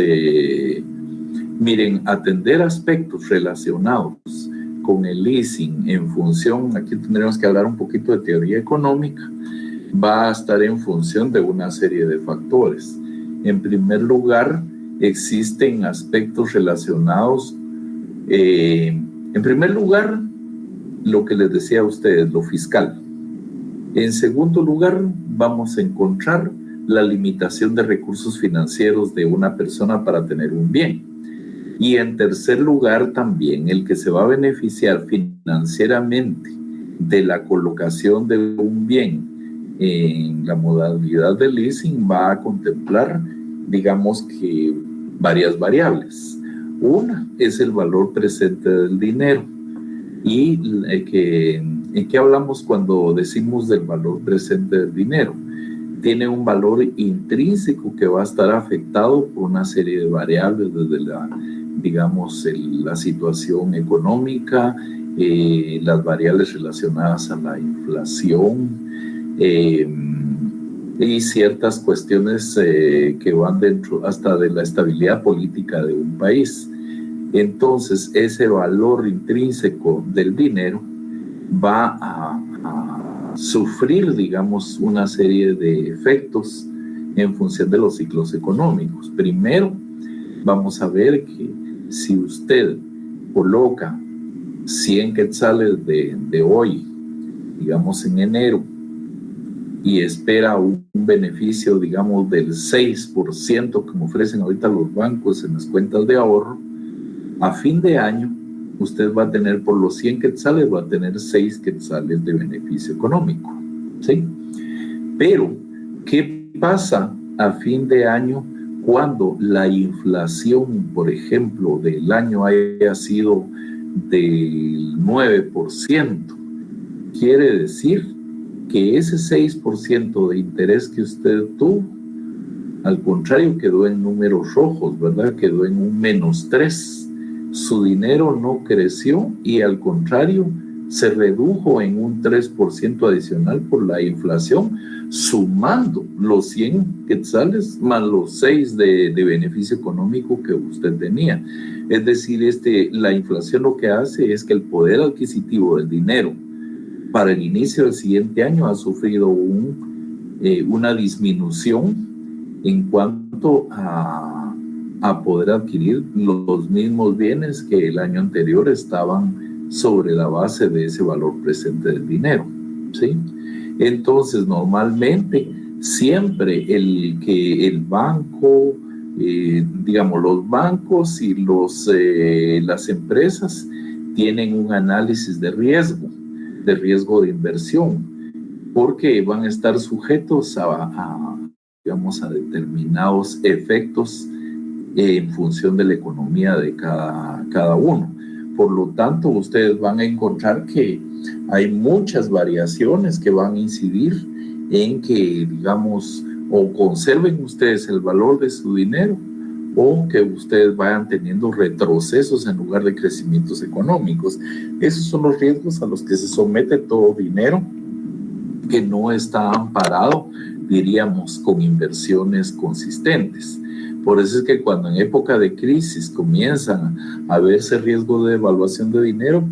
miren, atender aspectos relacionados con el leasing en función, aquí tendremos que hablar un poquito de teoría económica, va a estar en función de una serie de factores. En primer lugar, existen aspectos relacionados, en primer lugar, lo que les decía a ustedes, lo fiscal. En segundo lugar, vamos a encontrar la limitación de recursos financieros de una persona para tener un bien. Y en tercer lugar, también el que se va a beneficiar financieramente de la colocación de un bien en la modalidad de leasing va a contemplar, digamos que varias variables. Una es el valor presente del dinero. ¿Y en qué hablamos cuando decimos del valor presente del dinero? Tiene un valor intrínseco que va a estar afectado por una serie de variables, desde la situación económica, las variables relacionadas a la inflación, y ciertas cuestiones que van dentro hasta de la estabilidad política de un país. Entonces, ese valor intrínseco del dinero va a sufrir, digamos, una serie de efectos en función de los ciclos económicos. Primero, vamos a ver que si usted coloca 100 quetzales de hoy, digamos en enero, y espera un beneficio, digamos, del 6%, como ofrecen ahorita los bancos en las cuentas de ahorro, a fin de año, usted va a tener por los 100 quetzales, va a tener 6 quetzales de beneficio económico, ¿sí? Pero, ¿qué pasa a fin de año cuando la inflación, por ejemplo, del año haya sido del 9%? Quiere decir que ese 6% de interés que usted tuvo, al contrario, quedó en números rojos, ¿verdad? Quedó en un -3. Su dinero no creció y al contrario, se redujo en un 3% adicional por la inflación, sumando los 100 quetzales más los 6 de beneficio económico que usted tenía. Es decir, la inflación lo que hace es que el poder adquisitivo del dinero para el inicio del siguiente año ha sufrido una disminución en cuanto a poder adquirir los mismos bienes que el año anterior estaban sobre la base de ese valor presente del dinero, ¿sí? Entonces, normalmente, siempre el banco, digamos, los bancos y las empresas tienen un análisis de riesgo de inversión, porque van a estar sujetos a determinados efectos en función de la economía de cada uno. Por lo tanto, ustedes van a encontrar que hay muchas variaciones que van a incidir en que, digamos, o conserven ustedes el valor de su dinero o que ustedes vayan teniendo retrocesos en lugar de crecimientos económicos. Esos son los riesgos a los que se somete todo dinero que no está amparado, diríamos, con inversiones consistentes. Por eso es que cuando en época de crisis comienzan a verse riesgo de devaluación de dinero,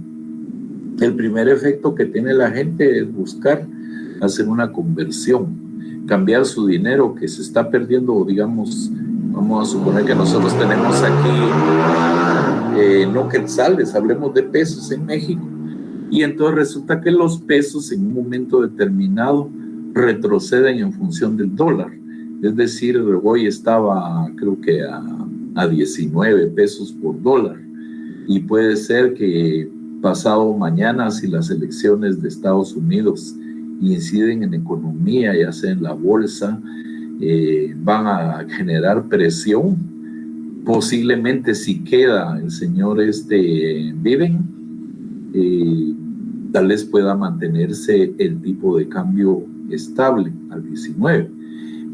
el primer efecto que tiene la gente es buscar hacer una conversión, cambiar su dinero que se está perdiendo, digamos, vamos a suponer que nosotros tenemos aquí no quetzales, hablemos de pesos en México, y entonces resulta que los pesos en un momento determinado retroceden en función del dólar. Es decir, hoy estaba creo que a 19 pesos por dólar, y puede ser que pasado mañana, si las elecciones de Estados Unidos inciden en economía, ya sea en la bolsa, van a generar presión. Posiblemente si queda el señor Biden, tal vez pueda mantenerse el tipo de cambio estable al 19.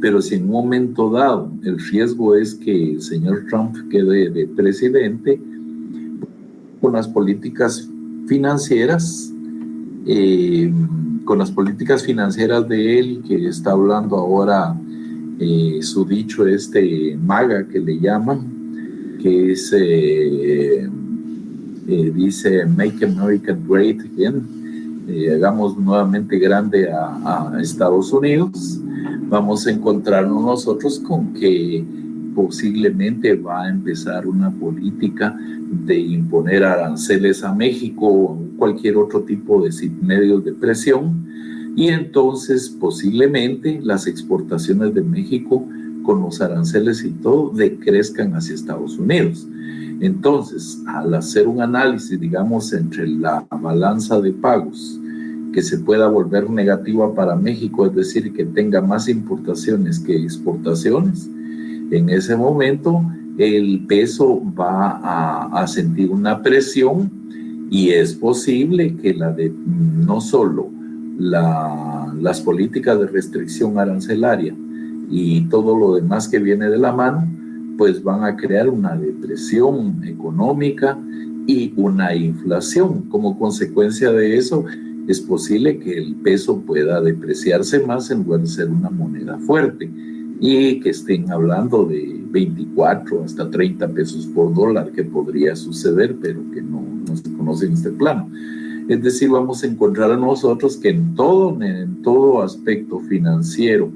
Pero si en un momento dado el riesgo es que el señor Trump quede de presidente, con las políticas financieras, de él, que está hablando ahora, su dicho MAGA que le llaman, que es, dice Make America Great Again, hagamos nuevamente grande a Estados Unidos. Vamos a encontrarnos nosotros con que posiblemente va a empezar una política de imponer aranceles a México o cualquier otro tipo de medios de presión, y entonces posiblemente las exportaciones de México con los aranceles y todo decrezcan hacia Estados Unidos. Entonces, al hacer un análisis, digamos, entre la balanza de pagos que se pueda volver negativa para México, es decir, que tenga más importaciones que exportaciones, en ese momento el peso va a sentir una presión, y es posible que no solo las políticas de restricción arancelaria y todo lo demás que viene de la mano, pues van a crear una depresión económica y una inflación. Como consecuencia de eso, es posible que el peso pueda depreciarse más en lugar de ser una moneda fuerte, y que estén hablando de 24 hasta 30 pesos por dólar, que podría suceder, pero que no se conoce en este plano. Es decir, vamos a encontrar a nosotros que en todo aspecto financiero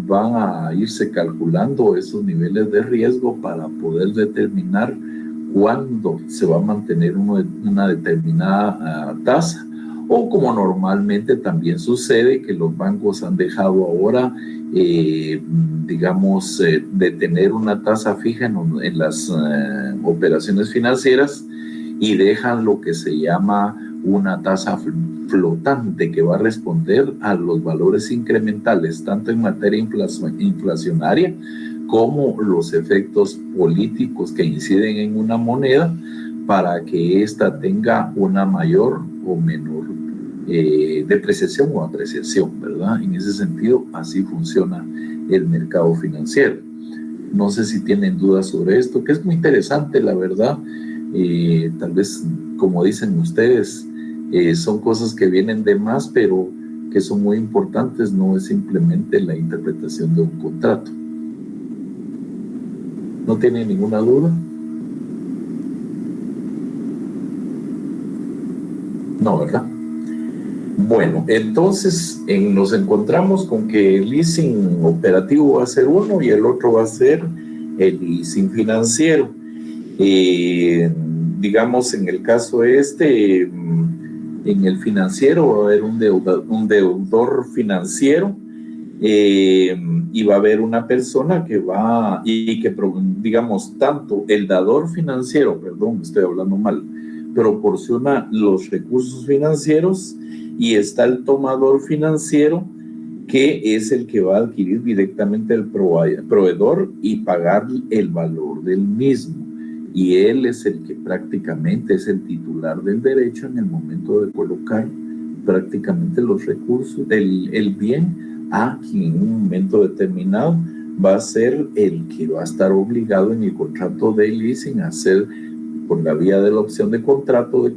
van a irse calculando esos niveles de riesgo para poder determinar cuándo se va a mantener una determinada tasa, o como normalmente también sucede, que los bancos han dejado ahora, digamos, de tener una tasa fija en las operaciones financieras, y dejan lo que se llama una tasa flotante, que va a responder a los valores incrementales, tanto en materia inflacionaria como los efectos políticos que inciden en una moneda, para que ésta tenga una mayor o menor depreciación o apreciación, ¿verdad? En ese sentido, así funciona el mercado financiero. No sé si tienen dudas sobre esto, que es muy interesante, la verdad. Tal vez, como dicen ustedes, son cosas que vienen de más, pero que son muy importantes, no es simplemente la interpretación de un contrato. ¿No tienen ninguna duda? No, ¿verdad? Bueno, entonces nos encontramos con que el leasing operativo va a ser uno y el otro va a ser el leasing financiero. Digamos, en el caso en el financiero va a haber un deudor financiero, y va a haber una persona que digamos, tanto el dador financiero, perdón, estoy hablando mal, proporciona los recursos financieros, y está el tomador financiero, que es el que va a adquirir directamente el proveedor y pagar el valor del mismo. Y él es el que prácticamente es el titular del derecho en el momento de colocar prácticamente los recursos, el bien, a quien en un momento determinado va a ser el que va a estar obligado en el contrato de leasing a hacer, por la vía de la opción de contrato de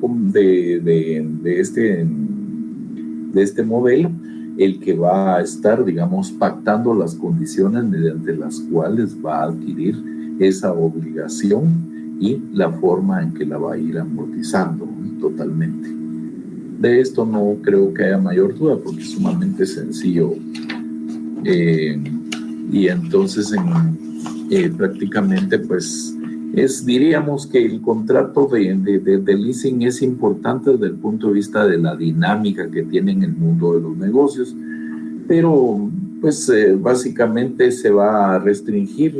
este modelo, el que va a estar, digamos, pactando las condiciones mediante las cuales va a adquirir esa obligación y la forma en que la va a ir amortizando, ¿no? Totalmente. De esto no creo que haya mayor duda porque es sumamente sencillo. Y entonces prácticamente pues diríamos que el contrato de leasing es importante desde el punto de vista de la dinámica que tiene en el mundo de los negocios, pero pues básicamente se va a restringir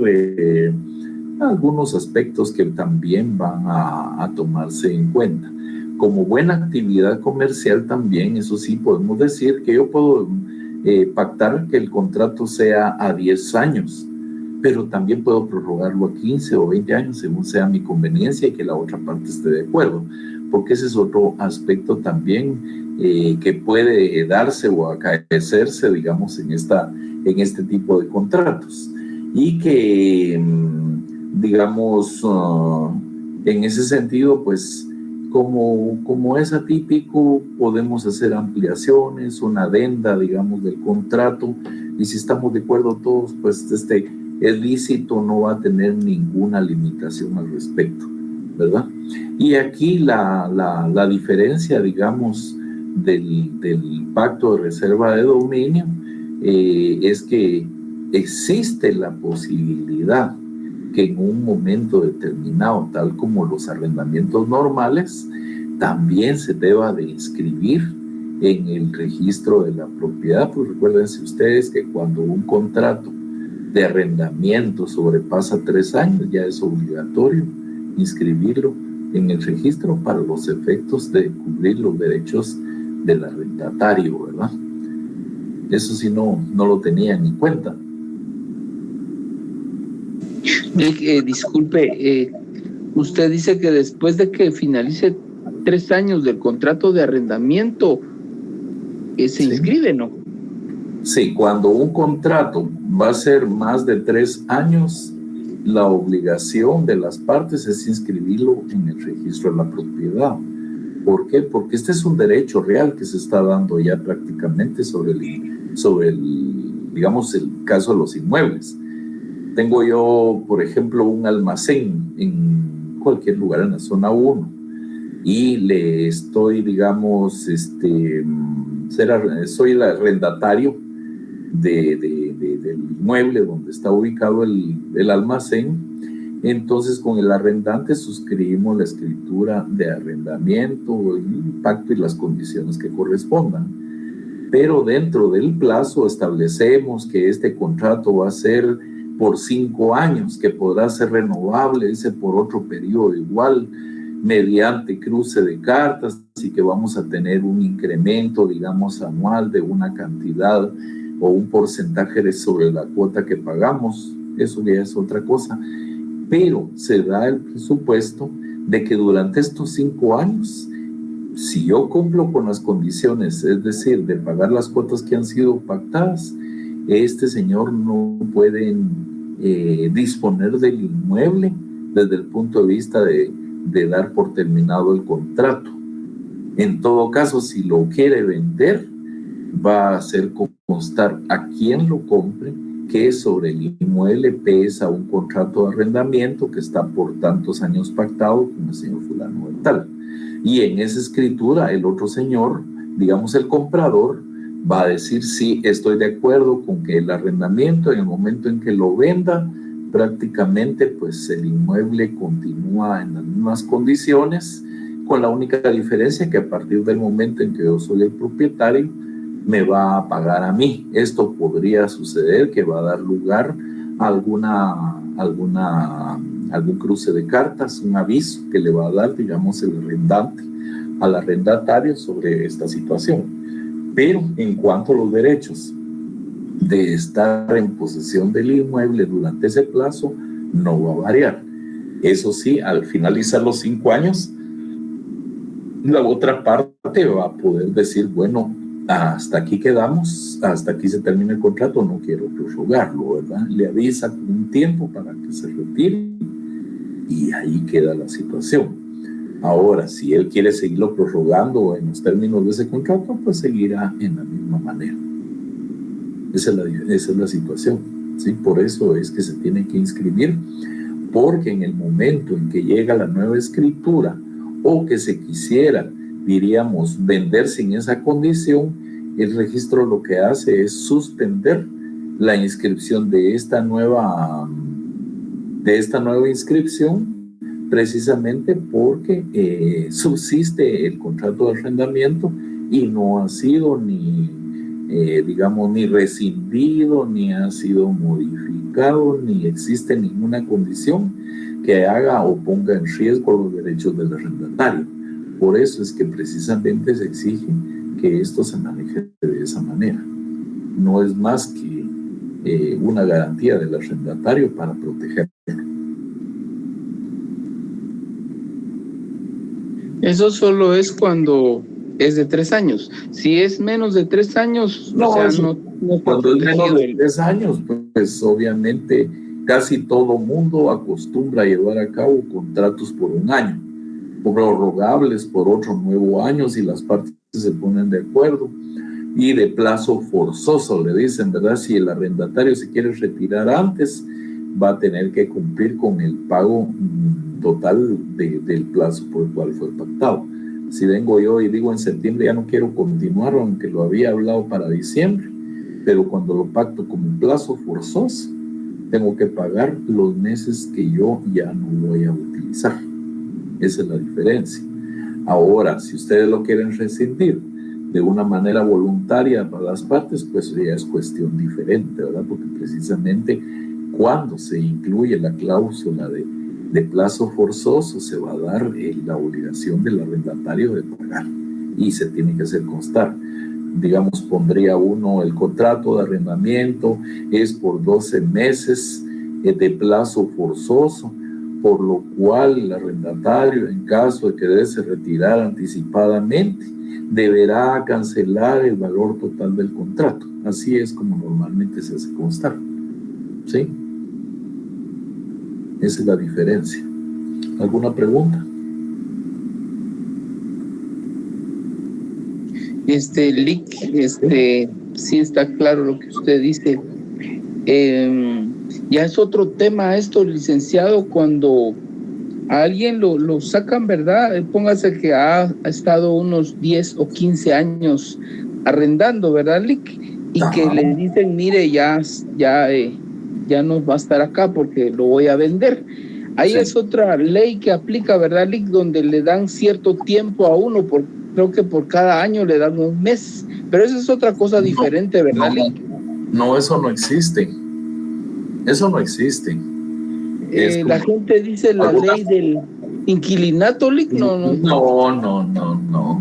algunos aspectos que también van a tomarse en cuenta. Como buena actividad comercial también, eso sí, podemos decir que yo puedo pactar que el contrato sea a 10 años, pero también puedo prorrogarlo a 15 o 20 años según sea mi conveniencia y que la otra parte esté de acuerdo, porque ese es otro aspecto también que puede darse o acaecerse, digamos, en este tipo de contratos y que, digamos, en ese sentido, pues, como es atípico, podemos hacer ampliaciones, una adenda, digamos, del contrato, y si estamos de acuerdo todos, pues el lícito no va a tener ninguna limitación al respecto, ¿verdad? Y aquí la diferencia, digamos, del pacto de reserva de dominio es que existe la posibilidad que en un momento determinado, tal como los arrendamientos normales, también se deba de inscribir en el registro de la propiedad. Pues recuérdense ustedes que cuando un contrato de arrendamiento sobrepasa 3 años, ya es obligatorio inscribirlo en el registro para los efectos de cubrir los derechos del arrendatario, ¿verdad? Eso sí no lo tenían en cuenta. Disculpe, usted dice que después de que finalice 3 años del contrato de arrendamiento, se inscribe, ¿no? Sí, cuando un contrato va a ser más de 3 años, la obligación de las partes es inscribirlo en el registro de la propiedad. ¿Por qué? Porque este es un derecho real que se está dando ya prácticamente sobre el digamos, el caso de los inmuebles. Tengo yo, por ejemplo, un almacén en cualquier lugar en la zona 1 y le estoy, digamos, soy el arrendatario del inmueble donde está ubicado el almacén. Entonces, con el arrendante suscribimos la escritura de arrendamiento, el pacto y las condiciones que correspondan. Pero dentro del plazo establecemos que este contrato va a ser por 5 años, que podrá ser renovable, dice, por otro periodo igual, mediante cruce de cartas, y que vamos a tener un incremento, digamos, anual de una cantidad o un porcentaje sobre la cuota que pagamos. Eso ya es otra cosa. Pero se da el presupuesto de que durante estos 5 años, si yo cumplo con las condiciones, es decir, de pagar las cuotas que han sido pactadas, este señor no puede disponer del inmueble desde el punto de vista de dar por terminado el contrato. En todo caso, si lo quiere vender, va a hacer constar a quien lo compre que sobre el inmueble pesa un contrato de arrendamiento que está por tantos años pactado con el señor fulano de tal. Y en esa escritura el otro señor, digamos el comprador, va a decir sí, estoy de acuerdo con que el arrendamiento en el momento en que lo venda, prácticamente pues el inmueble continúa en las mismas condiciones, con la única diferencia que a partir del momento en que yo soy el propietario, me va a pagar a mí. Esto podría suceder que va a dar lugar a algún cruce de cartas, un aviso que le va a dar, digamos, el arrendante al arrendatario sobre esta situación. Pero en cuanto a los derechos de estar en posesión del inmueble durante ese plazo, no va a variar. Eso sí, al finalizar los 5 años, la otra parte va a poder decir, bueno, hasta aquí quedamos, hasta aquí se termina el contrato, no quiero prorrogarlo, ¿verdad? Le avisa con un tiempo para que se retire y ahí queda la situación. Ahora, si él quiere seguirlo prorrogando en los términos de ese contrato, pues seguirá en la misma manera. Esa es la situación, ¿sí? Por eso es que se tiene que inscribir porque en el momento en que llega la nueva escritura o que se quisiera, diríamos, vender sin esa condición, el registro lo que hace es suspender la inscripción de esta nueva inscripción, precisamente porque subsiste el contrato de arrendamiento y no ha sido ni rescindido, ni ha sido modificado, ni existe ninguna condición que haga o ponga en riesgo los derechos del arrendatario. Por eso es que precisamente se exige que esto se maneje de esa manera. No es más que una garantía del arrendatario para protegerlo. Eso solo es cuando es de 3 años. Si es menos de 3 años, no está cuando es menos de protegido. 3 años, pues obviamente casi todo mundo acostumbra a llevar a cabo contratos por 1 año, prorrogables por otro nuevo año si las partes se ponen de acuerdo, y de plazo forzoso, le dicen, ¿verdad? Si el arrendatario se quiere retirar antes, va a tener que cumplir con el pago total del plazo por el cual fue pactado. Si vengo yo y digo en septiembre ya no quiero continuar, aunque lo había hablado para diciembre, pero cuando lo pacto como un plazo forzoso, tengo que pagar los meses que yo ya no voy a utilizar. Esa es la diferencia. Ahora, si ustedes lo quieren rescindir de una manera voluntaria para las partes, pues ya es cuestión diferente, ¿verdad? Porque precisamente cuando se incluye la cláusula de plazo forzoso, se va a dar la obligación del arrendatario de pagar y se tiene que hacer constar. Digamos, pondría uno el contrato de arrendamiento, es por 12 meses de plazo forzoso, por lo cual el arrendatario, en caso de quererse retirar anticipadamente, deberá cancelar el valor total del contrato. Así es como normalmente se hace constar. ¿Sí? Esa es la diferencia. ¿Alguna pregunta? Lic, sí está claro lo que usted dice. Ya es otro tema esto, licenciado, cuando a alguien lo sacan, ¿verdad? Póngase que ha estado unos 10 o 15 años arrendando, ¿verdad, Lic? Y que le dicen, mire, ya no va a estar acá porque lo voy a vender. Ahí sí. Es otra ley que aplica, ¿verdad, Lic? Donde le dan cierto tiempo a uno, creo que por cada año le dan 1 mes, pero eso es otra cosa diferente, ¿verdad, Lic? No, eso no existe. Eso no existe. La gente dice la ley del inquilinato, Lic. No,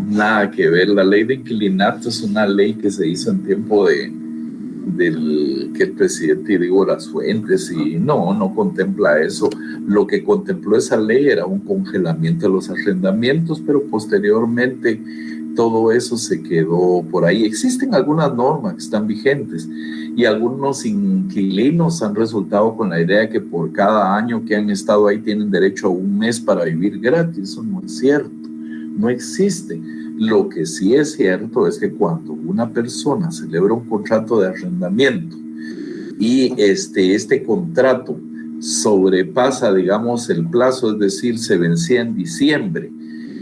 nada que ver. La ley de inquilinato es una ley que se hizo en tiempo que el presidente Diego Las Fuentes, y no contempla eso. Lo que contempló esa ley era un congelamiento de los arrendamientos, pero posteriormente todo eso se quedó por ahí. Existen algunas normas que están vigentes y algunos inquilinos han resultado con la idea que por cada año que han estado ahí tienen derecho a 1 mes para vivir gratis. Eso no es cierto, no existe. Lo que sí es cierto es que cuando una persona celebra un contrato de arrendamiento y este contrato sobrepasa, digamos, el plazo, es decir, se vencía en diciembre,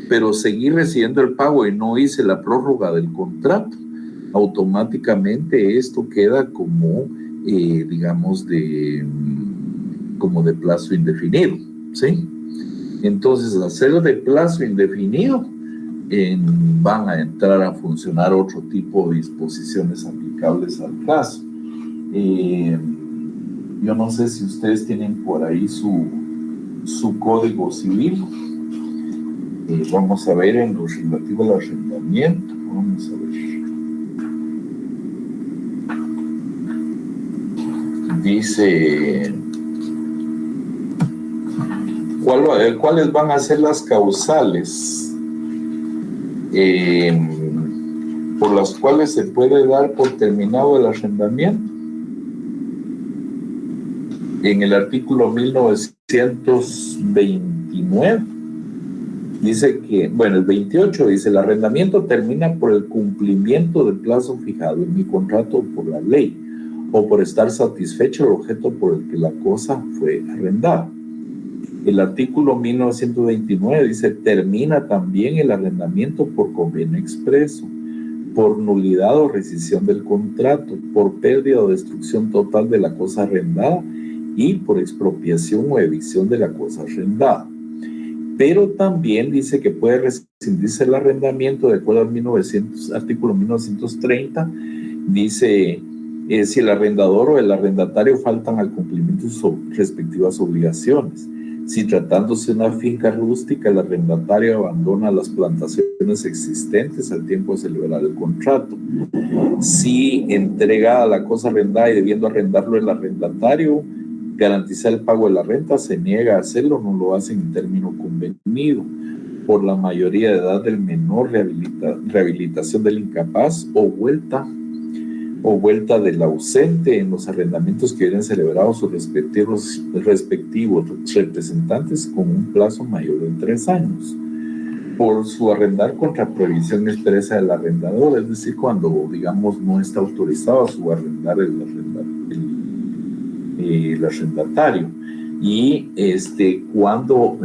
pero seguí recibiendo el pago y no hice la prórroga del contrato, automáticamente esto queda como, digamos, como de plazo indefinido, ¿sí? Entonces, al ser de plazo indefinido, van a entrar a funcionar otro tipo de disposiciones aplicables al caso. Yo no sé si ustedes tienen por ahí su código civil. Vamos a ver en lo relativo al arrendamiento. Vamos a ver. Dice, ¿cuáles van a ser las causales por las cuales se puede dar por terminado el arrendamiento? En el artículo 1929 dice que, el 28 dice, el arrendamiento termina por el cumplimiento del plazo fijado en mi contrato por la ley o por estar satisfecho el objeto por el que la cosa fue arrendada. El artículo 1929 dice, termina también el arrendamiento por convenio expreso, por nulidad o rescisión del contrato, por pérdida o destrucción total de la cosa arrendada y por expropiación o evicción de la cosa arrendada. Pero también dice que puede rescindirse el arrendamiento de acuerdo al artículo 1930. Dice, si el arrendador o el arrendatario faltan al cumplimiento de sus respectivas obligaciones. Si tratándose de una finca rústica, el arrendatario abandona las plantaciones existentes al tiempo de celebrar el contrato. Si entregada la cosa arrendada y debiendo arrendarlo el arrendatario, garantizar el pago de la renta, se niega a hacerlo, no lo hace en término convenido. Por la mayoría de edad del menor, rehabilitación del incapaz o vuelta del ausente en los arrendamientos que hubieran celebrado sus respectivos representantes con un plazo mayor de 3 años. Por su arrendar contra prohibición expresa del arrendador, es decir, cuando, digamos, no está autorizado a subarrendar el arrendatario. Y cuando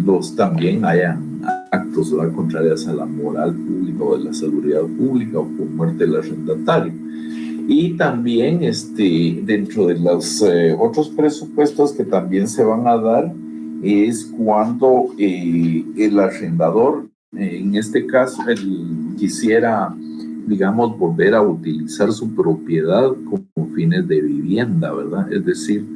los también hayan actos contrarios a la moral pública o de la seguridad pública o por muerte del arrendatario. Y también dentro de los otros presupuestos que también se van a dar es cuando el arrendador, en este caso, quisiera, digamos, volver a utilizar su propiedad como fines de vivienda, ¿verdad? Es decir,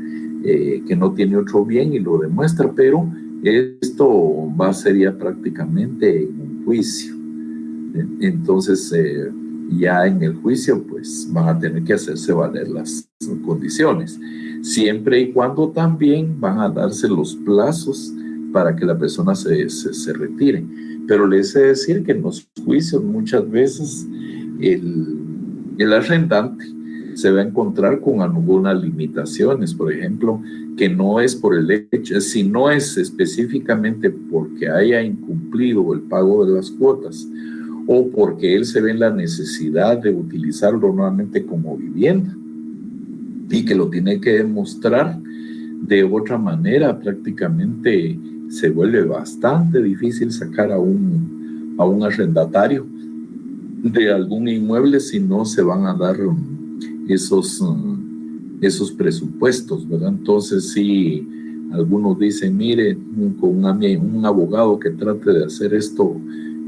que no tiene otro bien y lo demuestra, pero esto sería prácticamente en un juicio. Entonces, ya en el juicio, pues van a tener que hacerse valer las condiciones, siempre y cuando también van a darse los plazos para que la persona se retire. Pero les he de decir que en los juicios muchas veces el arrendante se va a encontrar con algunas limitaciones, por ejemplo, que no es por el hecho, si no es específicamente porque haya incumplido el pago de las cuotas o porque él se ve en la necesidad de utilizarlo nuevamente como vivienda y que lo tiene que demostrar de otra manera, prácticamente se vuelve bastante difícil sacar a un arrendatario de algún inmueble si no se van a dar esos presupuestos, ¿verdad? Entonces, sí, algunos dicen, mire, con un abogado que trate de hacer esto,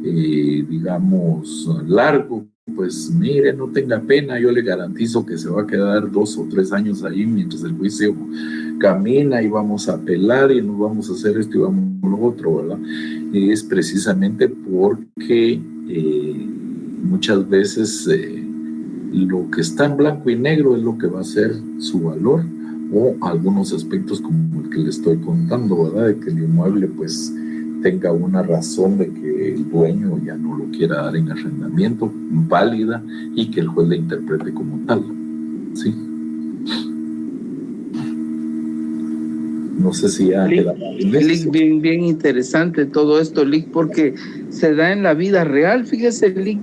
digamos, largo, pues mire, no tenga pena, yo le garantizo que se va a quedar 2 o 3 años ahí mientras el juicio camina y vamos a apelar y nos vamos a hacer esto y vamos a lo otro, ¿verdad? Y es precisamente porque muchas veces lo que está en blanco y negro es lo que va a ser su valor, o algunos aspectos como el que le estoy contando, ¿verdad? De que el inmueble pues tenga una razón de que el dueño ya no lo quiera dar en arrendamiento válida y que el juez le interprete como tal, ¿sí? No sé si ya queda Lick, bien interesante todo esto, Lick, porque se da en la vida real. Fíjese, Lick,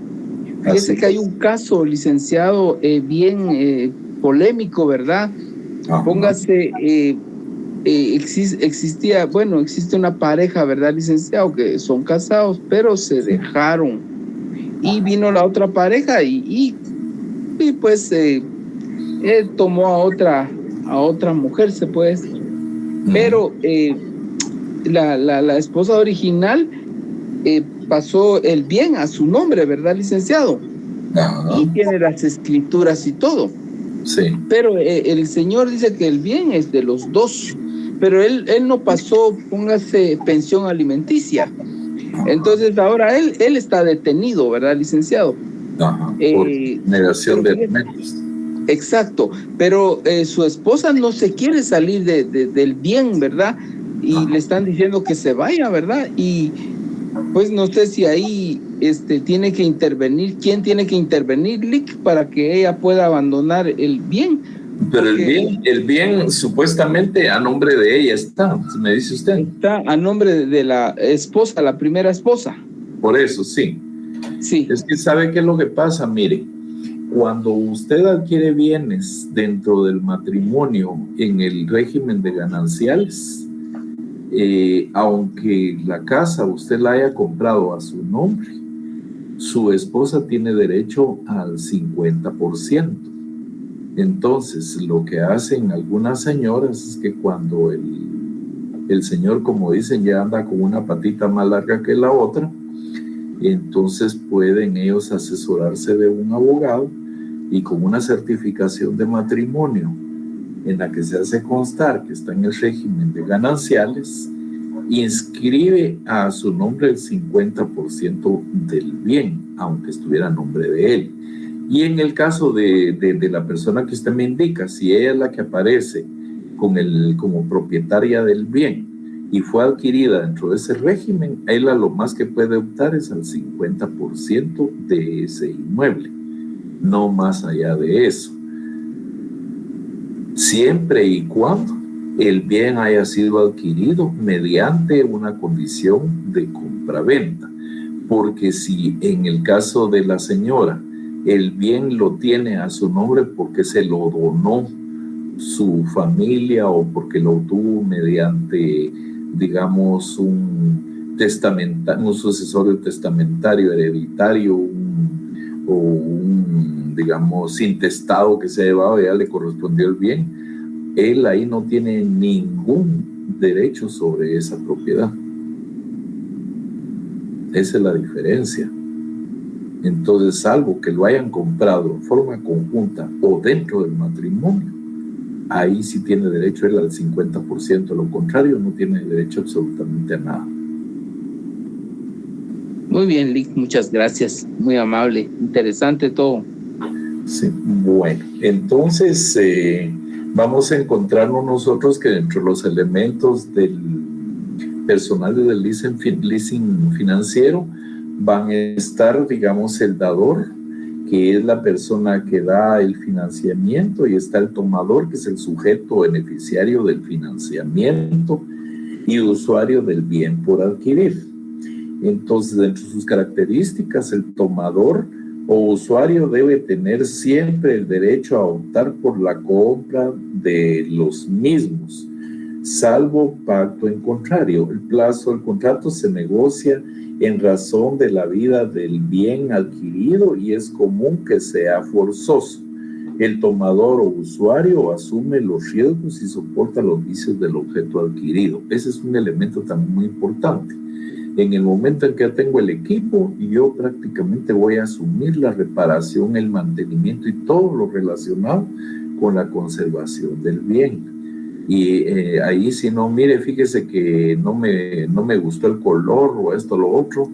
fíjese que hay un caso, licenciado, bien polémico, ¿verdad? Ajá. Póngase, existe una pareja, ¿verdad, licenciado? Que son casados, pero se dejaron. Y vino la otra pareja y pues él tomó a otra mujer, se puede decir. Pero la esposa original pasó el bien a su nombre, ¿verdad, licenciado? Ajá. Y tiene las escrituras y todo. Sí. Pero el señor dice que el bien es de los dos, pero él no pasó, póngase, pensión alimenticia. Entonces ahora él está detenido, ¿verdad, licenciado? Ajá, por negación de alimentos. Exacto, pero su esposa no se quiere salir del bien, ¿verdad? Y le están diciendo que se vaya, ¿verdad? Y pues no sé si ahí tiene que intervenir, ¿quién tiene que intervenir, Lick, para que ella pueda abandonar el bien? Pero el bien supuestamente a nombre de ella está, me dice usted. Está a nombre de la esposa, la primera esposa. Por eso, sí. Sí. Es que ¿sabe qué es lo que pasa? Mire, cuando usted adquiere bienes dentro del matrimonio en el régimen de gananciales, aunque la casa usted la haya comprado a su nombre, su esposa tiene derecho al 50%. Entonces, lo que hacen algunas señoras es que cuando el señor, como dicen, ya anda con una patita más larga que la otra, entonces pueden ellos asesorarse de un abogado y con una certificación de matrimonio en la que se hace constar que está en el régimen de gananciales, inscribe a su nombre el 50% del bien, aunque estuviera a nombre de él. Y en el caso de la persona que usted me indica, si ella es la que aparece como propietaria del bien y fue adquirida dentro de ese régimen, ella lo más que puede optar es al 50% de ese inmueble, no más allá de eso. Siempre y cuando el bien haya sido adquirido mediante una condición de compraventa, porque si en el caso de la señora el bien lo tiene a su nombre porque se lo donó su familia o porque lo obtuvo mediante, digamos, un sucesorio testamentario hereditario o un, digamos, intestado que se ha llevado, ya le correspondió el bien, él ahí no tiene ningún derecho sobre esa propiedad. Esa es la diferencia. Entonces, salvo que lo hayan comprado en forma conjunta o dentro del matrimonio, ahí sí tiene derecho él al 50%, lo contrario no tiene derecho absolutamente a nada. Muy bien, Lic, muchas gracias, muy amable, interesante todo. Sí, bueno, entonces vamos a encontrarnos nosotros que dentro de los elementos del personal del leasing financiero van a estar, digamos, el dador, que es la persona que da el financiamiento, y está el tomador, que es el sujeto beneficiario del financiamiento y usuario del bien por adquirir. Entonces, dentro de sus características, el tomador o usuario debe tener siempre el derecho a optar por la compra de los mismos, salvo pacto en contrario. El plazo del contrato se negocia en razón de la vida del bien adquirido y es común que sea forzoso. El tomador o usuario asume los riesgos y soporta los vicios del objeto adquirido. Ese es un elemento también muy importante. En el momento en que tengo el equipo, yo prácticamente voy a asumir la reparación, el mantenimiento y todo lo relacionado con la conservación del bien. Y ahí, si no, mire, fíjese que no me gustó el color o esto, lo otro.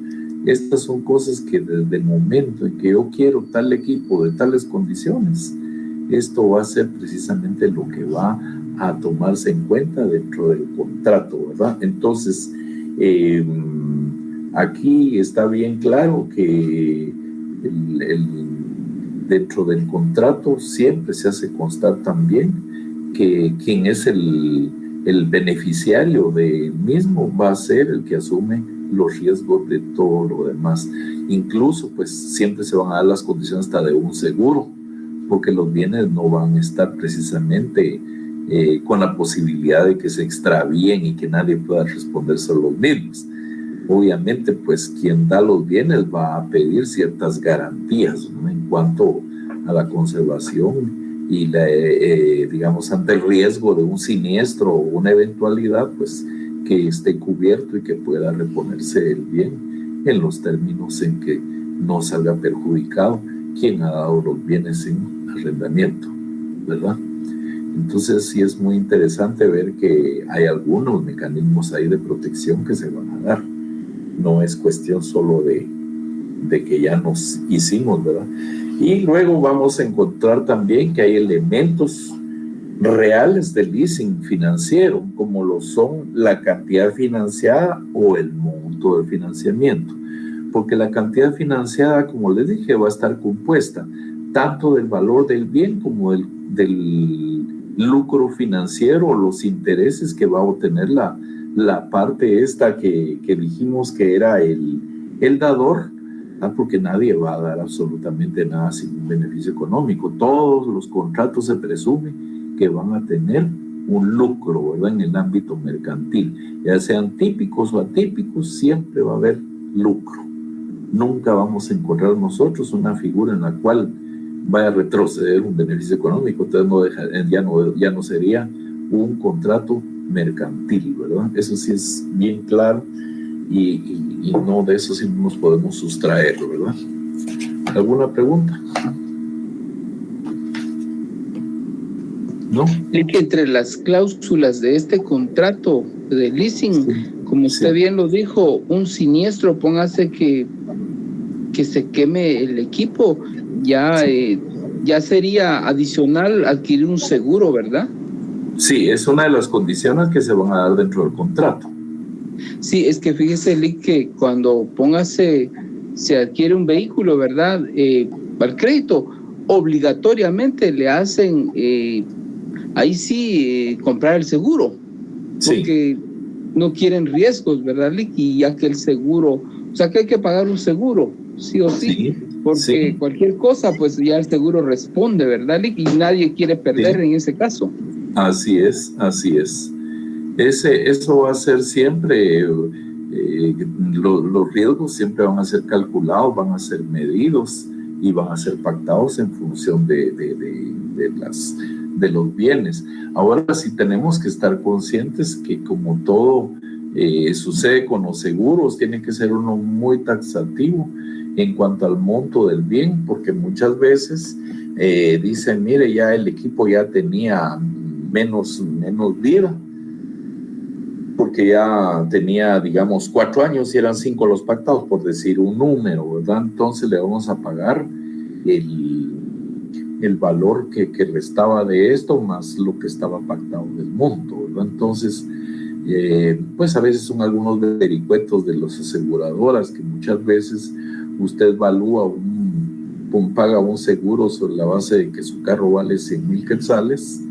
Estas son cosas que desde el momento en que yo quiero tal equipo de tales condiciones, esto va a ser precisamente lo que va a tomarse en cuenta dentro del contrato, ¿verdad? Entonces, aquí está bien claro que dentro del contrato siempre se hace constar también que quien es el beneficiario del mismo va a ser el que asume los riesgos de todo lo demás. Incluso, pues, siempre se van a dar las condiciones hasta de un seguro, porque los bienes no van a estar precisamente con la posibilidad de que se extravíen y que nadie pueda responderse a los mismos. Obviamente, pues, quien da los bienes va a pedir ciertas garantías, ¿no?, en cuanto a la conservación y digamos, ante el riesgo de un siniestro o una eventualidad, pues que esté cubierto y que pueda reponerse el bien en los términos en que no salga perjudicado quien ha dado los bienes en arrendamiento, ¿verdad? Entonces sí es muy interesante ver que hay algunos mecanismos ahí de protección que se van a dar. No es cuestión solo de que ya nos hicimos, ¿verdad? Y luego vamos a encontrar también que hay elementos reales del leasing financiero, como lo son la cantidad financiada o el monto del financiamiento. Porque la cantidad financiada, como les dije, va a estar compuesta tanto del valor del bien como del lucro financiero o los intereses que va a obtener la parte esta que dijimos que era el dador, porque nadie va a dar absolutamente nada sin un beneficio económico. Todos los contratos se presume que van a tener un lucro, ¿verdad? En el ámbito mercantil, ya sean típicos o atípicos, siempre va a haber lucro. Nunca vamos a encontrar nosotros una figura en la cual vaya a retroceder un beneficio económico, entonces ya no sería un contrato mercantil, ¿verdad? Eso sí es bien claro y no, de eso sí no nos podemos sustraer, ¿verdad? ¿Alguna pregunta? ¿No? Entre las cláusulas de este contrato de leasing, sí, como usted bien lo dijo, un siniestro, póngase que se queme el equipo, ya sería adicional adquirir un seguro, ¿verdad? Sí, es una de las condiciones que se van a dar dentro del contrato. Sí, es que fíjese, Lick, que cuando se adquiere un vehículo, ¿verdad? Al crédito, obligatoriamente le hacen ahí sí comprar el seguro, porque sí, no quieren riesgos, ¿verdad, Lick? Y ya que el seguro, o sea que hay que pagar un seguro, sí o sí, sí, porque sí, cualquier cosa, pues ya el seguro responde, ¿verdad, Lick? Y nadie quiere perder en ese caso. Así es, así es. Eso va a ser siempre, los riesgos siempre van a ser calculados, van a ser medidos y van a ser pactados en función de los bienes. Ahora sí tenemos que estar conscientes que como todo sucede con los seguros, tiene que ser uno muy taxativo en cuanto al monto del bien, porque muchas veces dicen, mire, ya el equipo ya tenía menos vida, porque ya tenía, digamos, 4 años y eran 5 los pactados, por decir un número, ¿verdad? Entonces le vamos a pagar el valor que restaba de esto más lo que estaba pactado del monto, ¿verdad? Entonces, pues a veces son algunos vericuetos de las aseguradoras que muchas veces usted evalúa paga un seguro sobre la base de que su carro vale 100,000 quetzales,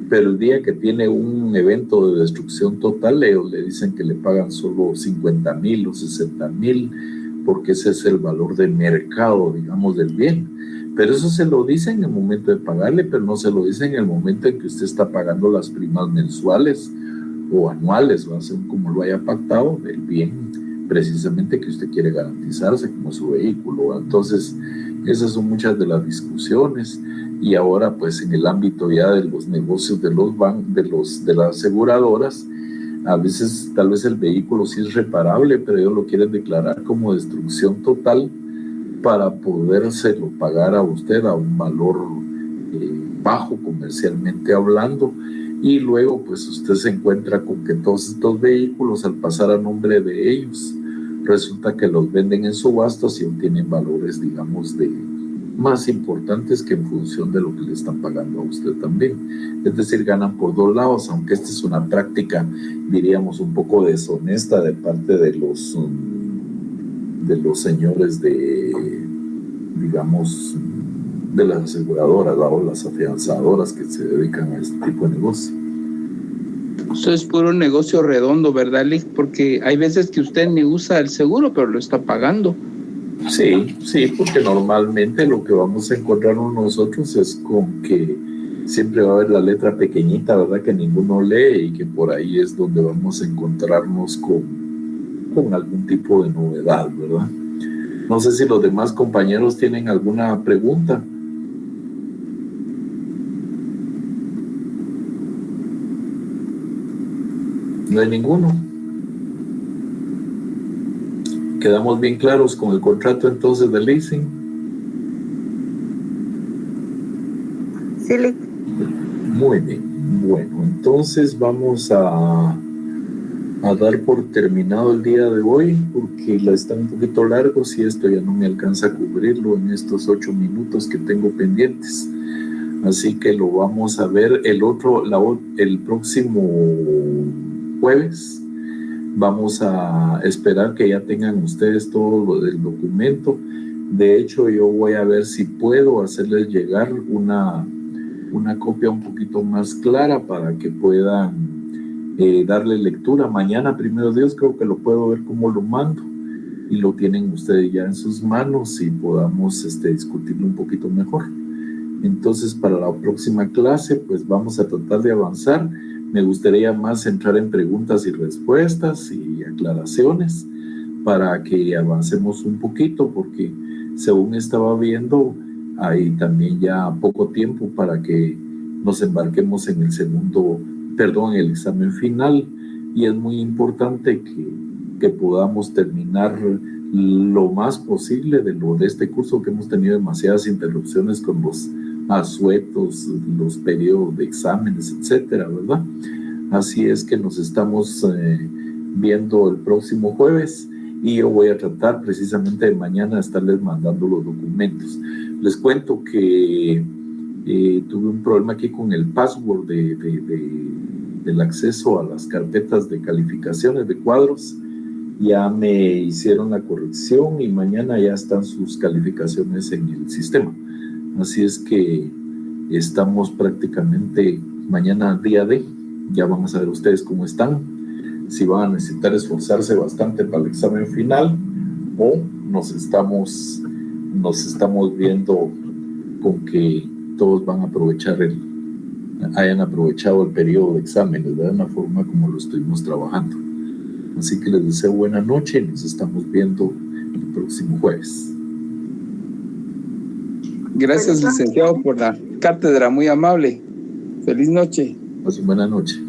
pero el día que tiene un evento de destrucción total, ellos le dicen que le pagan solo 50,000 o 60,000, porque ese es el valor de mercado, digamos, del bien. Pero eso se lo dicen en el momento de pagarle, pero no se lo dicen en el momento en que usted está pagando las primas mensuales o anuales, va a ser como lo haya pactado, del bien precisamente que usted quiere garantizarse como su vehículo. Entonces, esas son muchas de las discusiones. Y ahora, pues, en el ámbito ya de los negocios de de las aseguradoras, a veces tal vez el vehículo sí es reparable, pero ellos lo quieren declarar como destrucción total para podérselo pagar a usted a un valor bajo comercialmente hablando, y luego pues usted se encuentra con que todos estos vehículos, al pasar a nombre de ellos, resulta que los venden en subastas y obtienen valores, digamos, más importantes que en función de lo que le están pagando a usted también. Es decir, ganan por dos lados, aunque esta es una práctica, diríamos, un poco deshonesta de parte de los señores digamos, de las aseguradoras o las afianzadoras que se dedican a este tipo de negocio. Eso es puro negocio redondo, ¿verdad, Lick? Porque hay veces que usted ni usa el seguro, pero lo está pagando. Sí, porque normalmente lo que vamos a encontrar nosotros es con que siempre va a haber la letra pequeñita, ¿verdad? Que ninguno lee, y que por ahí es donde vamos a encontrarnos con algún tipo de novedad, ¿verdad? No sé si los demás compañeros tienen alguna pregunta. No hay ninguno. ¿Quedamos bien claros con el contrato entonces de leasing? Sí, Lick. Muy bien. Bueno, entonces vamos a dar por terminado el día de hoy, porque está un poquito largo, y esto ya no me alcanza a cubrirlo en estos 8 minutos que tengo pendientes. Así que lo vamos a ver el próximo jueves. Vamos a esperar que ya tengan ustedes todo lo del documento. De hecho, yo voy a ver si puedo hacerles llegar una copia un poquito más clara para que puedan darle lectura. Mañana, primero Dios, creo que lo puedo ver cómo lo mando, y lo tienen ustedes ya en sus manos y podamos discutirlo un poquito mejor. Entonces, para la próxima clase, pues vamos a tratar de avanzar, Me gustaría más entrar en preguntas y respuestas y aclaraciones para que avancemos un poquito, porque según estaba viendo, hay también ya poco tiempo para que nos embarquemos en el examen final, y es muy importante que podamos terminar lo más posible de este curso, que hemos tenido demasiadas interrupciones con los asuetos, los periodos de exámenes, etcétera, ¿verdad? Así es que nos estamos viendo el próximo jueves, y yo voy a tratar precisamente de mañana estarles mandando los documentos. Les cuento que tuve un problema aquí con el password del acceso a las carpetas de calificaciones de cuadros. Ya me hicieron la corrección y mañana ya están sus calificaciones en el sistema. Así es que estamos prácticamente mañana día de, ya van a saber ustedes cómo están, si van a necesitar esforzarse bastante para el examen final, o nos estamos viendo con que todos van a hayan aprovechado el periodo de exámenes de una forma como lo estuvimos trabajando. Así que les deseo buena noche y nos estamos viendo el próximo jueves. Gracias, licenciado, por la cátedra, muy amable. Feliz noche. Pues buena noche.